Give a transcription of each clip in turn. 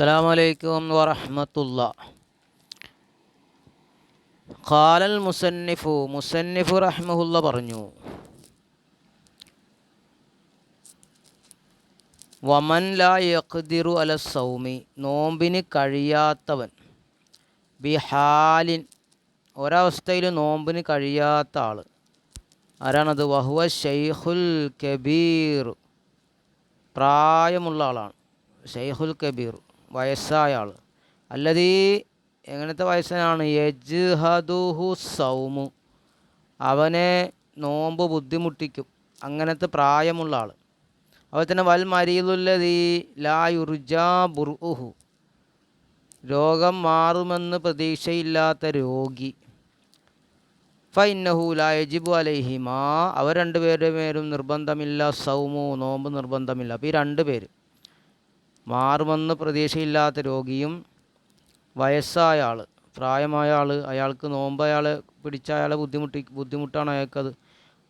അസ്സലാമലൈക്കും വറഹ്മത്തുള്ളാഹി. ഖാലൽ മുസന്നിഫു റഹ്മഹുല്ല പറഞ്ഞു, വമൻ ലാ യഖ്ദിറു അല സൗമി, നോമ്പിന് കഴിയാത്തവൻ, ബിഹാലിൻ, ഒരവസ്ഥയിൽ നോമ്പിന് കഴിയാത്ത ആൾ ആരാണത്? വഹുവ ഷൈഖുൽ കബീർ, പ്രായമുള്ള ആളാണ്. ഷൈഖുൽ കബീർ, വയസ്സായ ആൾ. അല്ലതീ, എങ്ങനത്തെ വയസ്സനാണ്? യജ്ഹദുഹു സൗമു, അവനെ നോമ്പ് ബുദ്ധിമുട്ടിക്കും, അങ്ങനത്തെ പ്രായമുള്ള ആൾ. അതുപോലെ തന്നെ വൽ മരീദുല്ലദീ ലാ യുർജാ ബുർഉഹു, രോഗം മാറുമെന്ന് പ്രതീക്ഷയില്ലാത്ത രോഗി. ഫഇന്നഹു ലാ യജിബു അലൈഹിമാ, അവർ രണ്ടുപേരുടെ മേലും നിർബന്ധമില്ല സൗമു, നോമ്പ് നിർബന്ധമില്ല. അപ്പോൾ ഈ രണ്ട് പേര്, മാറുമെന്ന് പ്രതീക്ഷയില്ലാത്ത രോഗിയും വയസ്സായ ആൾ, പ്രായമായ ആൾ, അയാൾക്ക് നോമ്പ് അയാളെ പിടിച്ച അയാളെ ബുദ്ധിമുട്ടാണ് അയാൾക്കത്.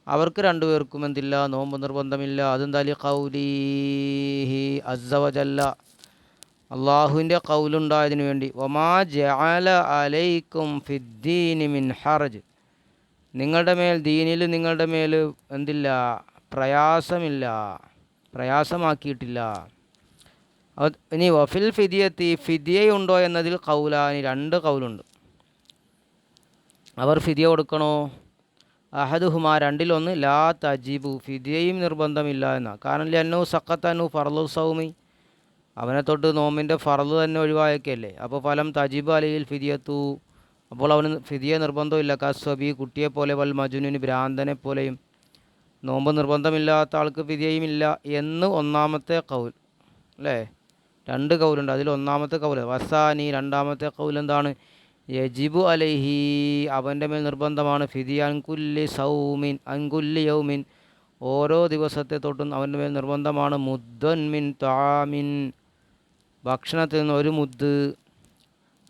അവർക്ക് രണ്ടുപേർക്കും എന്തില്ല? നോമ്പ് നിർബന്ധമില്ല. അതെന്താ? ഖൗലിഹി അസ്സ വജല്ല, അള്ളാഹുവിൻ്റെ ഖൗലുണ്ടായതിനു വേണ്ടി. വമാ ജഅല അലൈക്കും ഫിദ്ദീനി മിൻ ഹറജ്, നിങ്ങളുടെ മേൽ, ദീനിൽ നിങ്ങളുടെ മേൽ എന്തില്ല? പ്രയാസമില്ല, പ്രയാസമാക്കിയിട്ടില്ല. ഇനി വഫിൽ ഫിദിയത്തി, ഫിദിയയുണ്ടോ എന്നതിൽ ഖൗലാനി, രണ്ട് ഖൗലുണ്ട്. അവർ ഫിദിയ കൊടുക്കണോ? അഹദുഹുമാ, രണ്ടിലൊന്ന്, ലാ തജിബു, ഫിദിയയും നിർബന്ധമില്ല എന്നാ. കാരണം ലന്നു സഖത്തനു ഫർളു സൗമി, അവനെ തൊട്ട് നോമ്പിൻ്റെ ഫർള് തന്നെ ഒഴിവാക്കിയല്ലേ. അപ്പോൾ ഫലം തജിബ് അലയിൽ ഫിദിയത്തു, അപ്പോൾ അവന് ഫിദിയ നിർബന്ധമില്ല. കസ്വബി, കുട്ടിയെപ്പോലെ, വൽ മജുനുന്, ഭ്രാന്തനെ പോലെയും. നോമ്പ് നിർബന്ധമില്ലാത്ത ആൾക്ക് ഫിദിയയും ഇല്ല എന്ന് ഒന്നാമത്തെ ഖൗൽ, അല്ലേ? രണ്ട് കൗലുണ്ട്, അതിൽ ഒന്നാമത്തെ കൗല്. വസാനി, രണ്ടാമത്തെ കൗൽ എന്താണ്? യജിബു അലൈഹി, അവൻ്റെ മേൽ നിർബന്ധമാണ്. ഫിദിയ അൻകുല്ലി സൗമിൻ, അൻകുല്ലി യൗമിൻ, ഓരോ ദിവസത്തെ തൊട്ടും അവൻ്റെ മേൽ നിർബന്ധമാണ്. മുദ്ദൻ മിൻ താമിൻ, ഭക്ഷണത്തിൽ നിന്ന് ഒരു മുദ്ദ്.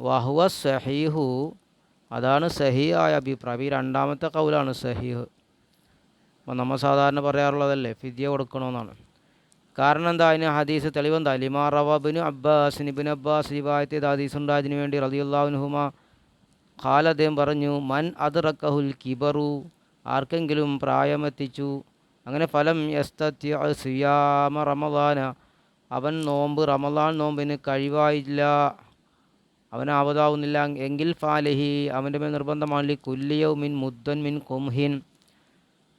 വഹുവ സഹീഹു, അതാണ് സഹിയായ അഭിപ്രായം. ഈ രണ്ടാമത്തെ കൗലാണ് സഹീഹ്. അപ്പോൾ നമ്മൾ സാധാരണ പറയാറുള്ളതല്ലേ, ഫിദിയ കൊടുക്കണമെന്നാണ്. കാരണം എന്താ? അതിന് ഹദീസ് തെളിവെന്താ? ലിമാ റവ ഇബ്നു അബ്ബാസ്, ഇബ്നു അബ്ബാസ് റിവായത്ത് ചെയ്ത ഹദീസ് ഉണ്ട് അതിനു വേണ്ടി. റളിയല്ലാഹു അൻഹുമാ ഖാല, അദ്ദേഹം പറഞ്ഞു, മൻ അദ്റകഹുൽ കിബറു, ആർക്കെങ്കിലും പ്രായമെത്തിച്ചു, അങ്ങനെ ഫലം യസ്തതി സിയാമ റമളാന, അവൻ നോമ്പ്, റമളാൻ നോമ്പിന് കഴിവായില്ല, അവനാവതാവുന്നില്ല എങ്കിൽ ഫാലഹി, അവൻ്റെ മേൽ നിർബന്ധമാണ്. കുല്ലിയൗമിൻ മുദ്ദൻ മിൻ ഖുംഹിൻ,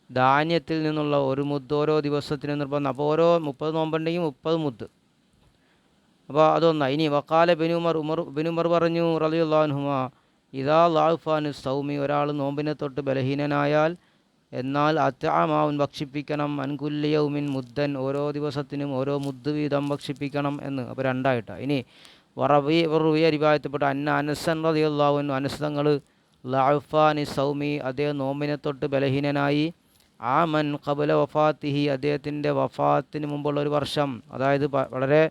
ധാന്യത്തിൽ നിന്നുള്ള ഒരു മുദ്ദ് ഓരോ ദിവസത്തിന് നിർബന്ധം. അപ്പോൾ ഓരോ 30 നോമ്പുണ്ടെങ്കിൽ 30 മുദ്ദ്. അപ്പോൾ അതൊന്നാണ്. ഇനി വക്കാല ബിനുമർ പറഞ്ഞു റളിയല്ലാഹു അൻഹുമാ, ഇദാ ളഅഫാനു സൗമി, ഒരാൾ നോമ്പിനെ തൊട്ട് ബലഹീനനായാൽ, എന്നാൽ അത്അമാവുൻ, ഭക്ഷിപ്പിക്കണം, അൻകുല്ലി യൗമിൻ മുദ്ദൻ, ഓരോ ദിവസത്തിനും ഓരോ മുദ്ദ് വീതം ഭക്ഷിപ്പിക്കണം എന്ന്. അപ്പോൾ രണ്ടായിട്ടാണ്. ഇനി വറുവിയ റിവായത്തപ്പെട്ട അനസൻ റളിയല്ലാഹു അൻഹു, അനസ് തങ്ങൾ ളഅഫാനി സൗമി, അദ്ദേഹം നോമ്പിനെ തൊട്ട് ബലഹീനനായി, ആമൻ ഖബല വഫാത്തിഹി, അദ്ദേഹത്തിൻ്റെ വഫാത്തിന് മുമ്പുള്ള ഒരു വർഷം, അതായത് വളരെ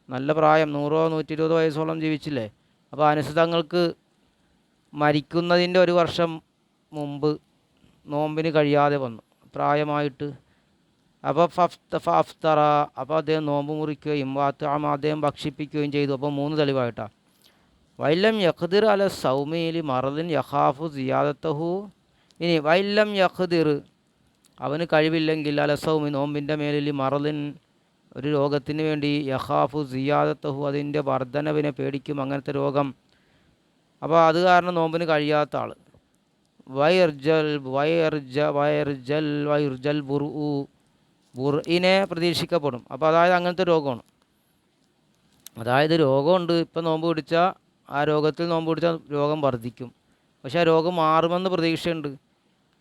നല്ല പ്രായം, 100-120 വയസ്സോളം ജീവിച്ചില്ലേ. അപ്പോൾ അനസ് തങ്ങൾക്ക് മരിക്കുന്നതിൻ്റെ ഒരു വർഷം മുമ്പ് നോമ്പിന് കഴിയാതെ വന്നു, പ്രായമായിട്ട്. അപ്പോൾ ഫഫ്തറ, അപ്പോൾ അദ്ദേഹം നോമ്പ് മുറിക്കുകയും അദ്ദേഹം ഭക്ഷിപ്പിക്കുകയും ചെയ്തു. അപ്പോൾ 3 തെളിവായിട്ടാണ്. വൈലം യഖ്ദിർ അല സൗമിലി മറദിൻ യഖാഫു സിയാദത്തഹു, ഇനി വൈലം യഖ്ദിർ, അവന് കഴിവില്ലെങ്കിൽ, അല സൗമി, നോമ്പിൻ്റെ മേലിൽ, മറദിൻ, ഒരു രോഗത്തിന് വേണ്ടി, യഖാഫു സിയാദത്തഹു, അതിൻ്റെ വർധനവിനെ പേടിക്കും, അങ്ങനത്തെ രോഗം. അപ്പോൾ അത് കാരണം നോമ്പിന് കഴിയാത്ത ആൾ. വയർജൽ ബുർഇനെ പ്രതീക്ഷിക്കപ്പെടും. അപ്പോൾ അതായത് അങ്ങനത്തെ രോഗമാണ്. അതായത് രോഗമുണ്ട്, ഇപ്പം നോമ്പ് പിടിച്ചാൽ ആ രോഗത്തിൽ നോമ്പ് പിടിച്ചാൽ രോഗം വർദ്ധിക്കും. പക്ഷേ ആ രോഗം മാറുമെന്ന് പ്രതീക്ഷയുണ്ട്.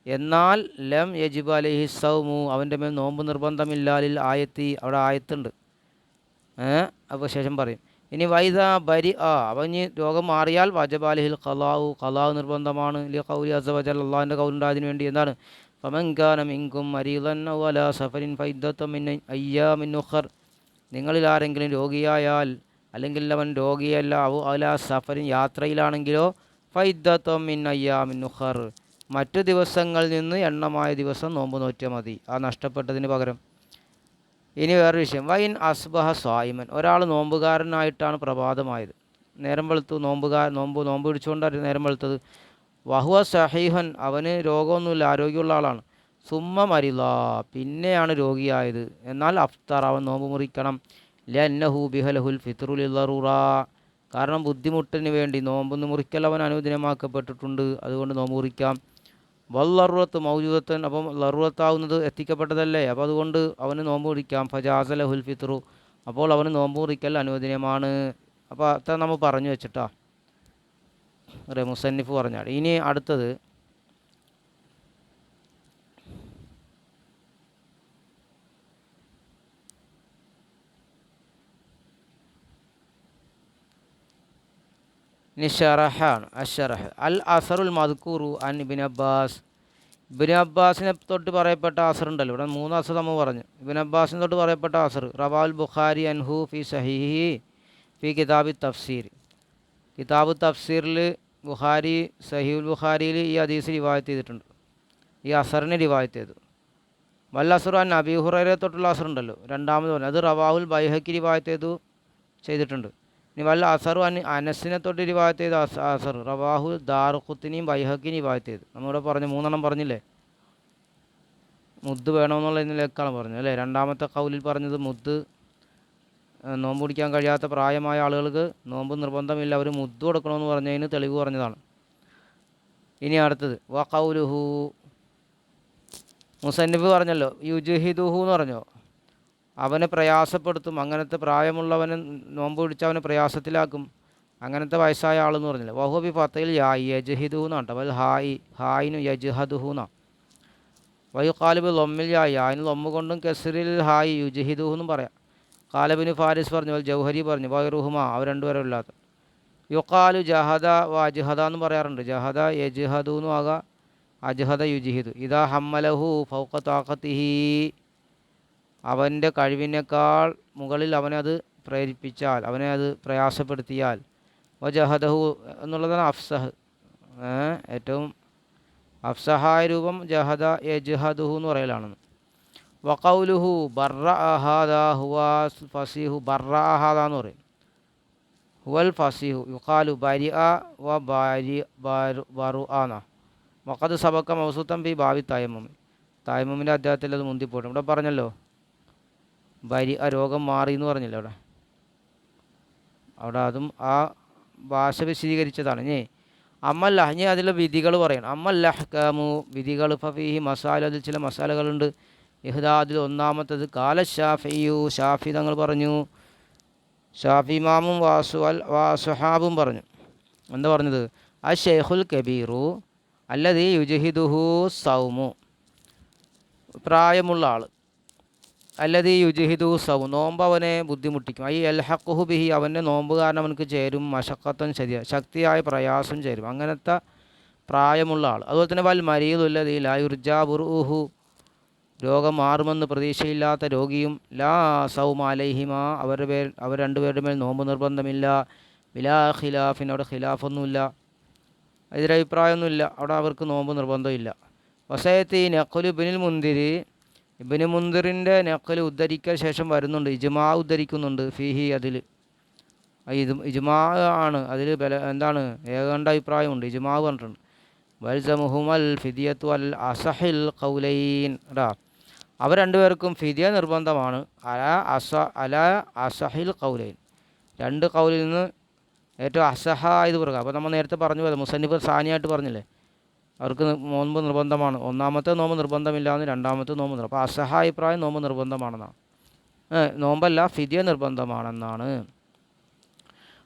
എന്നാൽ ലം യജിബ് അലൈഹി സൗമു, അവൻ്റെ മേൽ നോമ്പ് നിർബന്ധമില്ലാലിൽ ആയത്തി, അവിടെ ആയത്തുണ്ട്. അപ്പോൾ ശേഷം പറയും. ഇനി വൈദ ബരി അവൻ ഇനി രോഗം മാറിയാൽ വജബ അലൈഹിൽ ഖലാഉ നിർബന്ധമാണ്. ലി ഖൗലി അസ്സ വജല്ല, അല്ലാഹുവിൻ്റെ ഖൗലുണ്ടായതിനു വേണ്ടി. എന്താണ്? ഫമൻ കാന മിൻകും മരീദൻ ഔ അലാ സഫരിൻ ഫഇദ്ദത്തും മിൻ അയ്യാമിൻ ഉഖർ, നിങ്ങളിൽ ആരെങ്കിലും രോഗിയായാൽ, അല്ലെങ്കിൽ അവൻ രോഗിയല്ല, ഔ അലാ സഫരിൻ, യാത്രയിലാണെങ്കിലോ, ഫഇദ്ദത്തും മിൻ അയ്യാമിൻ ഉഖർ, മറ്റു ദിവസങ്ങളിൽ നിന്ന് എണ്ണമായ ദിവസം നോമ്പ് നോറ്റിയാൽ മതി, ആ നഷ്ടപ്പെട്ടതിന് പകരം. ഇനി വേറൊരു വിഷയം, വൈൻ അസ്ബഹ സ്വായിമൻ, ഒരാൾ നോമ്പുകാരനായിട്ടാണ് പ്രഭാതമായത്, നേരം വെളുത്തു, നോമ്പ് പിടിച്ചുകൊണ്ടാണ് നേരം വെളുത്തത്. വഹുവ സഹീഹൻ, അവന് രോഗമൊന്നുമില്ല, ആരോഗ്യമുള്ള ആളാണ്. സുമ്മ മരില, പിന്നെയാണ് രോഗിയായത്, എന്നാൽ അഫ്തർ, അവൻ നോമ്പ് മുറിക്കണം. ലന്നഹു ബിഹലഹുൽ ഫിത്റുൽ ലറൂറ, കാരണം ബുദ്ധിമുട്ടിന് വേണ്ടി നോമ്പൊന്ന് മുറിക്കൽ അവൻ അനുദിനമാക്കപ്പെട്ടിട്ടുണ്ട്, അതുകൊണ്ട് നോമ്പ് മുറിക്കാം. വല്ലറുറത്ത് മൗജൂദത്തൻ, അപ്പം ലറുറത്താവുന്നത് എത്തിക്കപ്പെട്ടതല്ലേ, അപ്പോൾ അതുകൊണ്ട് അവന് നോമ്പ് മുറിക്കാം. ഫജാസലഹുൽ ഫിത്രു, അപ്പോൾ അവന് നോമ്പ് മുറിക്കൽ അനുവദനീയമാണ്. അപ്പോൾ അത്ര നമ്മൾ പറഞ്ഞു വെച്ചിട്ടാ മുസന്നിഫ് പറഞ്ഞാൽ. ഇനി അടുത്തത് ഷറഹാണ്. അഷറഹ് അൽ അസറുൽ മദ്കൂറു അൻ ഇബ്നു അബ്ബാസ്, ഇബ്നു അബ്ബാസിനെ തൊട്ട് പറയപ്പെട്ട അസർ ഉണ്ടല്ലോ, ഇവിടെ 3 അസർ നമ്മൾ പറഞ്ഞു. ഇബ്നു അബ്ബാസിനെ തൊട്ട് പറയപ്പെട്ട അസർ, റവാൽ ബുഖാരി അൻഹു ഫി സഹീഹി ഫി കിതാബി തഫ്സീർ, കിതാബ് തഫ്സീറിൽ ബുഖാരി സഹീഹുൽ ബുഖാരിയിൽ ഈ ഹദീസ് റിവായത്ത് ചെയ്തിട്ടുണ്ട്, ഈ അസറിനെ റിവായത്ത് ചെയ്തു. വൽ അസറു അൻ അബീ ഹുറൈറ തൊട്ടുള്ള അസർ ഉണ്ടല്ലോ, രണ്ടാമത് പറഞ്ഞു, അത് റവാഹുൽ ബൈഹഖി റിവായത്ത് ചെയ്തിട്ടുണ്ട്. ഇനി വല്ല അസറു അനസിനെ തൊട്ട് റിവായത്ത് ചെയ്ത അസർ റവാഹു ദാറുഖുത്നിയും ബൈഹഖിയും റിവായത്ത് ചെയ്തു. നമ്മളിവിടെ പറഞ്ഞു 3 പറഞ്ഞില്ലേ, മുദ് വേണമെന്നുള്ള ഇതിലേക്കാണ് പറഞ്ഞത് അല്ലേ. രണ്ടാമത്തെ കൗലിൽ പറഞ്ഞത് മുദ്, നോമ്പ് പിടിക്കാൻ കഴിയാത്ത പ്രായമായ ആളുകൾക്ക് നോമ്പ് നിർബന്ധമില്ല, അവർ മുദ് കൊടുക്കണമെന്ന് പറഞ്ഞതിന് തെളിവ് പറഞ്ഞതാണ്. ഇനി അടുത്തത് വ ഖൗലുഹു, മുസന്നിഫ് പറഞ്ഞല്ലോ യുജ്ഹിദുഹു എന്ന് പറഞ്ഞോ, അവനെ പ്രയാസപ്പെടുത്തും, അങ്ങനത്തെ പ്രായമുള്ളവനെ നോമ്പ് പിടിച്ച് അവനെ പ്രയാസത്തിലാക്കും, അങ്ങനത്തെ വയസ്സായ ആളെന്ന് പറഞ്ഞില്ല. വഹുബി ഫത്തയിൽ യജ്ഹിദുഹു എന്നാണ്, വൽ ഹായിനു യജ്ഹദുഹു എന്നാണ്. വയുഖാലിബ് ലൊമ്മിൽ യായിന് ലൊമ്മ കൊണ്ടും കെസറിൽ ഹായി യുജ്ഹിദുഹു എന്നും പറയാം. കാലബിന് ഫാരിസ് പറഞ്ഞു, വൽ ജൗഹരി പറഞ്ഞു, വൈറുഹുമ, അവർ രണ്ടുപേരും ഇല്ലാത്ത. യുഖാലു ജഹദ വ അജ്ഹദ എന്ന് പറയാറുണ്ട്, ജഹദ യജ്ഹദു എന്നും ആകാം, അജ്ഹദ യുജ്ഹിദു. ഇദാ ഹമ്മലഹു ഫൗഖ താഖത്തിഹി, അവൻ്റെ കഴിവിനേക്കാൾ മുകളിൽ അവനത് പ്രേരിപ്പിച്ചാൽ, അവനെ അത് പ്രയാസപ്പെടുത്തിയാൽ. വജഹദഹു എന്നുള്ളതാണ് അഫ്സഹ്, ഏറ്റവും അഫ്സഹായ രൂപം ജഹദ യജ്ഹദുഹു എന്ന് പറയലാണെന്ന്. വഖൗലുഹു ബർറഅഹാദ ഹുവ ഫസീഹു, ബർറഅഹാദ എന്ന് പറയും, ഹുവൽ ഫസീഹു. യുഖാലു ബരിഅ വ ബറുആന. വഖദ് സബക മൗസൂത്തൻ ബി ബാബി തയമ്മുമിൻ്റെ അധ്യായത്തിൽ അത് മുന്തിപ്പോട്ടും. ഇവിടെ പറഞ്ഞല്ലോ രോഗം മാറി എന്ന് പറഞ്ഞില്ല അവിടെ അതും ആ ഭാഷ വിശദീകരിച്ചതാണ്. ഇനി ഇനി അതിലെ വിധികൾ പറയണം. അമ്മല്ലഹ്കാമു, വിധികൾ, ഫീഹി മസാല, അതിൽ ചില മസാലകളുണ്ട്. ഇഹ്ദാദിൽ ഒന്നാമത്തത് കാല ഷാഫിയു, ഷാഫി തങ്ങൾ പറഞ്ഞു, ഷാഫി ഇമാമും വാസുഹാബും പറഞ്ഞു. എന്താ പറഞ്ഞത്? ആ ഷെയ്ഖുൽ കബീറു അല്ലദീ യുജ്ഹിദുഹു സൗമു, പ്രായമുള്ള ആൾ, അല്ലദീ യുജ്ഹിദുഹു സൗമു, നോമ്പ് അവനെ ബുദ്ധിമുട്ടിക്കും. ഐ യൽഹഖുഹു ബിഹി, അവൻ്റെ നോമ്പ് കാരണം അവനക്ക് ചേരും, മശഖത്തൻ ശക്തിയായ പ്രയാസം ചേരും, അങ്ങനത്തെ പ്രായമുള്ള ആൾ. അതുപോലെ തന്നെ വൽ മരീദുല്ലദീ ലാ യുർജാ ബുർഉഹു, രോഗം മാറുമെന്ന് പ്രതീക്ഷയില്ലാത്ത രോഗിയും. ലാ സൗമ അലൈഹിമ, അവർ രണ്ടുപേരുടെ മേൽ നോമ്പ് നിർബന്ധമില്ല. ബിലാ ഖിലാഫിൻ, അവിടെ ഖിലാഫൊന്നുമില്ല, എതിരഭിപ്രായമൊന്നുമില്ല, അവിടെ അവർക്ക് നോമ്പ് നിർബന്ധമില്ല. വസയത്തി നഖ്ലു ഇബ്നു മുന്തിറിൻ്റെ നഖ്ല് ഉദ്ധരിക്കൽ ശേഷം വരുന്നുണ്ട്, ഇജ്മാ ഉദ്ധരിക്കുന്നുണ്ട്, ഫീഹി, അതിൽ ഇജ്മാ ആണ്, അതിൽ എന്താണ് ഏകണ്ഠ അഭിപ്രായമുണ്ട്, ഇജ്മാ പറഞ്ഞിട്ടുണ്ട്. വൽസമുഹുമൽ ഫിദിയത്തു അൽ അസഹിൽ ഖൗലൈൻ, അവർ രണ്ടുപേർക്കും ഫിദിയ നിർബന്ധമാണ്. അല അസഹിൽ ഖൗലൈൻ, 2 ഖൗലിൽ നിന്ന് ഏറ്റവും അസഹായത് പറയുക. അപ്പോൾ നമ്മൾ നേരത്തെ പറഞ്ഞു പോലെ മുസന്നിഫ് സാനിയായിട്ട് പറഞ്ഞില്ലേ, അവർക്ക് നോമ്പ് നിർബന്ധമാണ്. ഒന്നാമത്തെ നോമ്പ് നിർബന്ധമില്ലാന്ന്, രണ്ടാമത്തെ നോമ്പ് നിർബന്ധം. അപ്പോൾ അസഹാഭിപ്രായം നോമ്പ് നിർബന്ധമാണെന്നാണ്, നോമ്പല്ല ഫിദിയ നിർബന്ധമാണെന്നാണ്.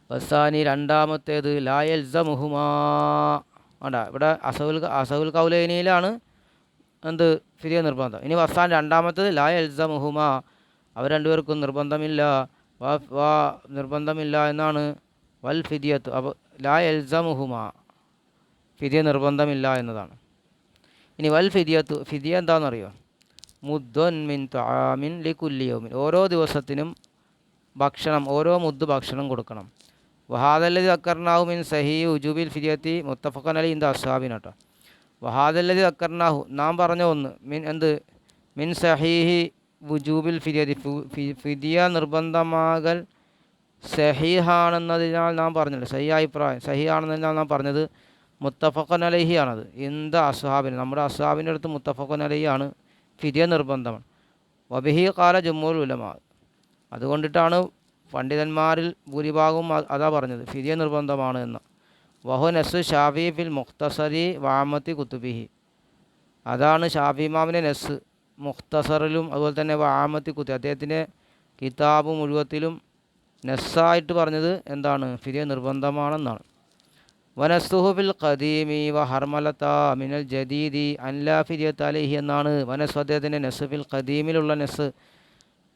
വസാനി, രണ്ടാമത്തേത് ലാ യൽസമുഹുമാ, ഇവിടെ അസഹുൽ ഖൗലൈനിയിലാണ് എന്ത് ഫിദിയ നിർബന്ധം. ഇനി വസാൻ രണ്ടാമത്തേത് ലാ യൽസമുഹുമാ, അവർ രണ്ടുപേർക്കും നിർബന്ധമില്ല, നിർബന്ധമില്ല എന്നാണ്. വൽ ഫിദിയത്ത്, അപ്പോൾ ലാ യൽസമുഹുമാ, ഫിദിയ നിർബന്ധമില്ല എന്നതാണ്. ഇനി വൽ ഫിദിയത്ത്, ഫിദിയ എന്താണെന്നറിയോ? മുദ്ദുൻ മിൻ തആമിൻ ലികുല്ലി യൗമിൻ, ഓരോ ദിവസത്തിനും ഭക്ഷണം, ഓരോ മുദ്ദ് ഭക്ഷണം കൊടുക്കണം. വഹാദല്ലദി ദക്കർനാഹു മിൻ സഹീഹി ഉജൂബിൽ ഫിദിയത്തി മുത്തഫഖൻ അലൈഹി ഇന്ദ അസ്ഹാബിന. വഹാദല്ലദി ദക്കർനാഹു, നാം പറഞ്ഞ ഒന്ന്, മിൻ സഹീഹി വുജൂബിൽ ഫിദിയതി ഫിദിയ നിർബന്ധമാകൽ സഹീഹാണെന്നതിനാൽ നാം പറഞ്ഞില്ല, അഭിപ്രായം സഹീഹാണെന്നതിനാൽ നാം പറഞ്ഞത് മുത്തഫഖൻ അലൈഹി ആണത്. എന്ത് അസ്ഹാബിന്, നമ്മുടെ അസ്ഹാബിൻ്റെ അടുത്ത് മുത്തഫഖൻ അലൈഹി ആണ്, ഫിദിയ നിർബന്ധമാണ്. വബിഹി ഖാല ജുംഹൂറുൽ ഉലമാ, അതുകൊണ്ടിട്ടാണ് പണ്ഡിതന്മാരിൽ ഭൂരിഭാഗവും അതാ പറഞ്ഞത്, ഫിദിയ നിർബന്ധമാണ് എന്ന്. വഹു നസ് ഷാഫി ഫിൽ മുഖ്തസരി വാമത്തി കുത്തുബിഹി, അതാണ് ഷാഫി ഇമാമിൻ്റെ നസ് മുഖ്തസറിലും അതുപോലെ തന്നെ വാമത്തി കുത്തി അദ്ദേഹത്തിൻ്റെ കിതാബ് മുഴുവത്തിലും നസ്സായിട്ട് പറഞ്ഞത് എന്താണ്, ഫിദിയ നിർബന്ധമാണെന്നാണ്. വനസ്തുഹു ഫിൽ ഖദീമി വ ഹർമലത മിനൽ ജദീദി അൻലാ ഫിദിയത അലൈഹി എന്നാണ് വനസ് അദ്ദേഹത്തിൻ്റെ നസ് ഫിൽ ഖദീമിലുള്ള നസ്,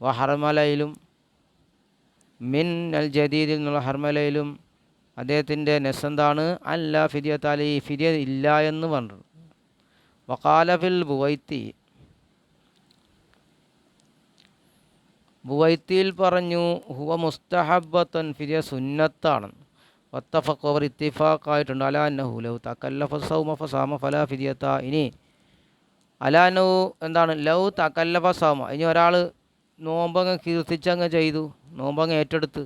വ ഹർമലയിലും മിൻ അൽ ജദീദിൽ നിന്നുള്ള ഹർമലയിലും അദ്ദേഹത്തിൻ്റെ നസ് എന്താണ്, അൻലാ ഫിദിയത അലൈഹി, ഫിദിയ ഇല്ല എന്ന് പറഞ്ഞു. വഖാല ഫിൽ ബുവൈത്തിയിൽ പറഞ്ഞു ഹുവ മുസ്തഹബ്ബത്തുൻ, ഫിദിയ സുന്നത്താണ്. വത്തഫഖ, അവർ ഇത്തിഫാഖായിട്ടുണ്ട്, അലാ അന്നഹു ലൗ തകല്ലഫ സൗമ ഫസാമ ഫലാ ഫിദിയത. ഇനി അലാ അന്നഹു എന്താണ്, ലൗ തകല്ലഫ സൗമ, ഇനി ഒരാൾ നോമ്പങ്ങ് കീർത്തിച്ചങ്ങ് ചെയ്തു, നോമ്പങ്ങ് ഏറ്റെടുത്ത്,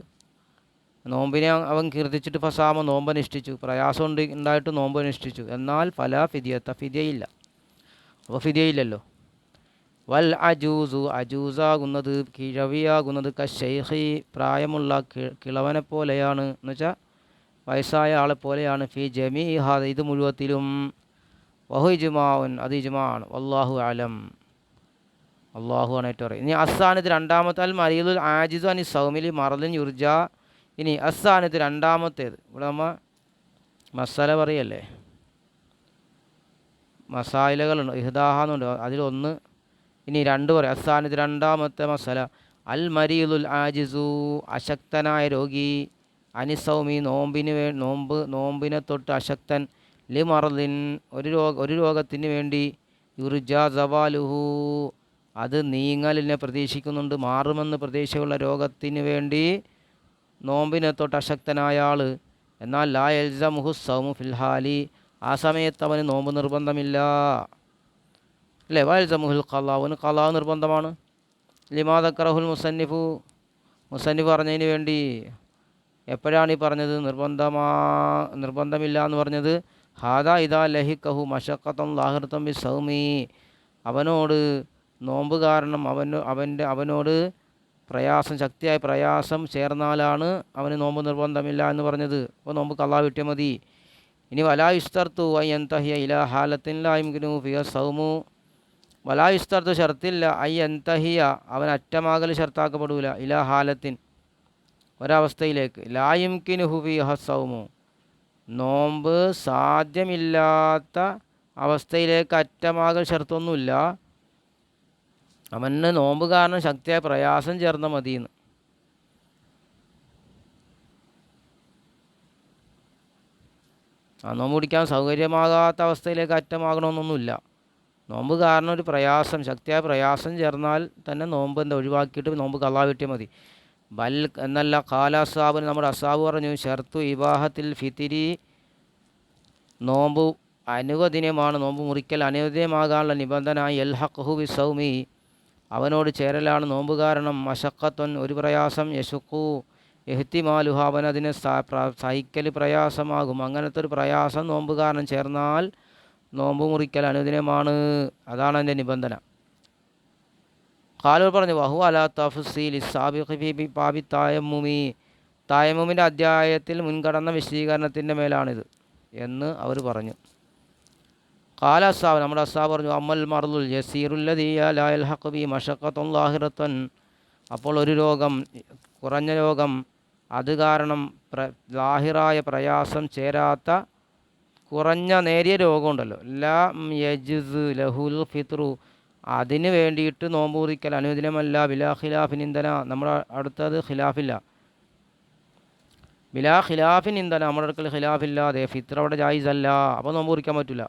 നോമ്പിനെ അവൻ കീർത്തിച്ചിട്ട് ഫസാമ നോമ്പനുഷ്ഠിച്ചു, പ്രയാസം ഉണ്ടായിട്ട് നോമ്പനുഷ്ഠിച്ചു, എന്നാൽ ഫലാ ഫിദിയത, ഫിദിയയില്ല. അപ്പോൾ ഫിദിയയില്ലല്ലോ. വൽ അജൂസു, അജൂസാകുന്നത് കിഴവിയാകുന്നത് കശൈഖി, പ്രായമുള്ള കിളവനെ പോലെയാണ്, എന്ന് വെച്ചാൽ വയസ്സായ ആളെ പോലെയാണ്. ഫി ജമീ ഹാദ, ഇത് മുഴുവത്തിലും. വഹു ഇജ്മാഉൻ, അത് ഇജ്മാഅാണ്. വല്ലാഹു അലം, അള്ളാഹു ആണ് ഏറ്റവും അറിയാം. ഇനി അസ്സാനത്ത് രണ്ടാമത്തെ അൽ മരീദുൽ ആജിസു അനി സൗമിലി മറലിൻ യുർജ. ഇനി അസ്സാനത്ത് രണ്ടാമത്തേത്, ഇവിടെ നമ്മൾ മസാല പറയല്ലേ, മസായിലകളുണ്ട്, ഇഹ്ദാഹാന്നുണ്ട്, അതിലൊന്ന്. ഇനി രണ്ട് പറയാം. അസ്സാനത്ത് രണ്ടാമത്തെ മസല അൽ മരീദുൽ ആജിസു, അശക്തനായ രോഗി, അനിസൗമി നോമ്പിനെ തൊട്ട് അശക്തൻ, ലി മറലിൻ ഒരു രോഗത്തിന് വേണ്ടി, യുർജ സവാലുഹു, അത് നീങ്ങലിനെ പ്രതീക്ഷിക്കുന്നുണ്ട്, മാറുമെന്ന് പ്രതീക്ഷയുള്ള രോഗത്തിന് വേണ്ടി നോമ്പിനെ തൊട്ട് അശക്തനായ ആൾ. എന്നാൽ ലാ യൽസമുഹു സൗമു ഫിൽഹാലി, ആ സമയത്ത് അവന് നോമ്പ് നിർബന്ധമില്ല, അല്ലേ. വൽസമുഹുൽ ഖലാവുന് ഖലാവ് നിർബന്ധമാണ്. ലിമാ ദക്കറഹുൽ മുസന്നിഫ് പറഞ്ഞതിന് വേണ്ടി. എപ്പോഴാണ് ഈ പറഞ്ഞത് നിർബന്ധമില്ല എന്ന് പറഞ്ഞത്? ഹാദാ ഇദാ ലഹിക്കഹു മശഖത്തൻ ലാഹിറത്തൻ ബി സൗമി, അവനോട് നോമ്പ് കാരണം അവനോട് പ്രയാസം, ശക്തിയായ പ്രയാസം ചേർന്നാലാണ് അവന് നോമ്പ് നിർബന്ധമില്ല എന്ന് പറഞ്ഞത്. അപ്പോൾ നോമ്പ് ഖലാ വിട്ടിയാൽ മതി. ഇനി വലാ യുസ്തർത്തു അൻ യൻതഹിയ ഇലാ ഹാലത്തിൻ ലാ യുംകിനു ഫിഹ സൗമു, വലാ യുസ്തർത്തു ഷർത്തില്ല, അൻ യൻതഹിയ, അവൻ അറ്റമാകൽ ഷർത്താക്കപ്പെടൂല, ഇലാ ഹാലത്തിൻ ഒരവസ്ഥയിലേക്ക്, ലാ യുംകിനുഹു ഫിഹ സൗമു, നോമ്പ് സാധ്യമില്ലാത്ത അവസ്ഥയിലേക്ക് അറ്റമാകൽ ഷർത്തൊന്നുമില്ല, അവന് നോമ്പ് കാരണം ശക്തിയായ പ്രയാസം ചേർന്ന മതിയെന്ന്. നോമ്പ് പിടിക്കാൻ സൗകര്യമാകാത്ത അവസ്ഥയിലേക്ക് അറ്റമാകണമെന്നൊന്നുമില്ല. നോമ്പ് കാരണം ഒരു പ്രയാസം, ശക്തിയായ പ്രയാസം ചേർന്നാൽ തന്നെ നോമ്പ് ഒഴിവാക്കിയിട്ട് നോമ്പ് ഖലാ വീട്ടിയാൽ മതി. ബൽ എന്നല്ല, ഖാല അസ്ഹാബിന്, നമ്മുടെ അസ്ഹാബ് പറഞ്ഞു, ഷർത്തു ഇബാഹത്തിൽ ഫിത്തിരി, നോമ്പ് അനുവദനീയമാണ്, നോമ്പ് മുറിക്കൽ അനുവദനീയമാകാനുള്ള നിബന്ധന യൽഹഖ്ഹു ബിസൗമി, അവനോട് ചേരലാണ് നോമ്പ് കാരണം, മശഖത്തുൻ, ഒരു പ്രയാസം, യശുഖു എഹ്തിമാലുഹ, അവൻ അതിനെ സഹിക്കൽ പ്രയാസമാകും, അങ്ങനത്തെ ഒരു പ്രയാസം നോമ്പ് കാരണം ചേർന്നാൽ നോമ്പ് മുറിക്കൽ അനുവദനീയമാണ്, അതാണ് അതിൻ്റെ നിബന്ധന. ഖാലൂർ പറഞ്ഞു വഹു അലാ തഫ്സീലി സാബിഖി ഫി ബാബി തയമ്മുമി, തയമ്മുമിൻ്റെ അധ്യായത്തിൽ മുൻകടന്ന വിശദീകരണത്തിൻ്റെ മേലാണിത് എന്ന് അവർ പറഞ്ഞു. ഖാല അസ്സാബ്, നമ്മുടെ അസ്സാബ് പറഞ്ഞു, അമ്മൽ മർദുൽ യസീറുല്ലദീ ലാ യൽഹഖു ബി മശഖത്തുൻ ലാഹിറത്തുൻ, അപ്പോൾ ഒരു രോഗം, കുറഞ്ഞ രോഗം, അത് കാരണം ലാഹിറായ പ്രയാസം ചേരാത്ത കുറഞ്ഞ നേരിയ രോഗമുണ്ടല്ലോ, ലാ യജ്സ് ലഹുൽ ഫിത്രു, അതിന് വേണ്ടിയിട്ട് നോമ്പ് മുറിക്കൽ അനുവദനീയമല്ല, ബിലാ ഖിലാഫിൻ ഇന്ധന, നമ്മുടെ അടുത്തത് ഖിലാഫില്ല, ബിലാ ഖിലാഫിൻ ഇന്ധന, നമ്മുടെ അടുക്കൽ ഖിലാഫില്ലാതെ ഫിത്ര അവിടെ ജായിസല്ല, അപ്പോൾ നോമ്പ് മുറിക്കാൻ പറ്റില്ല.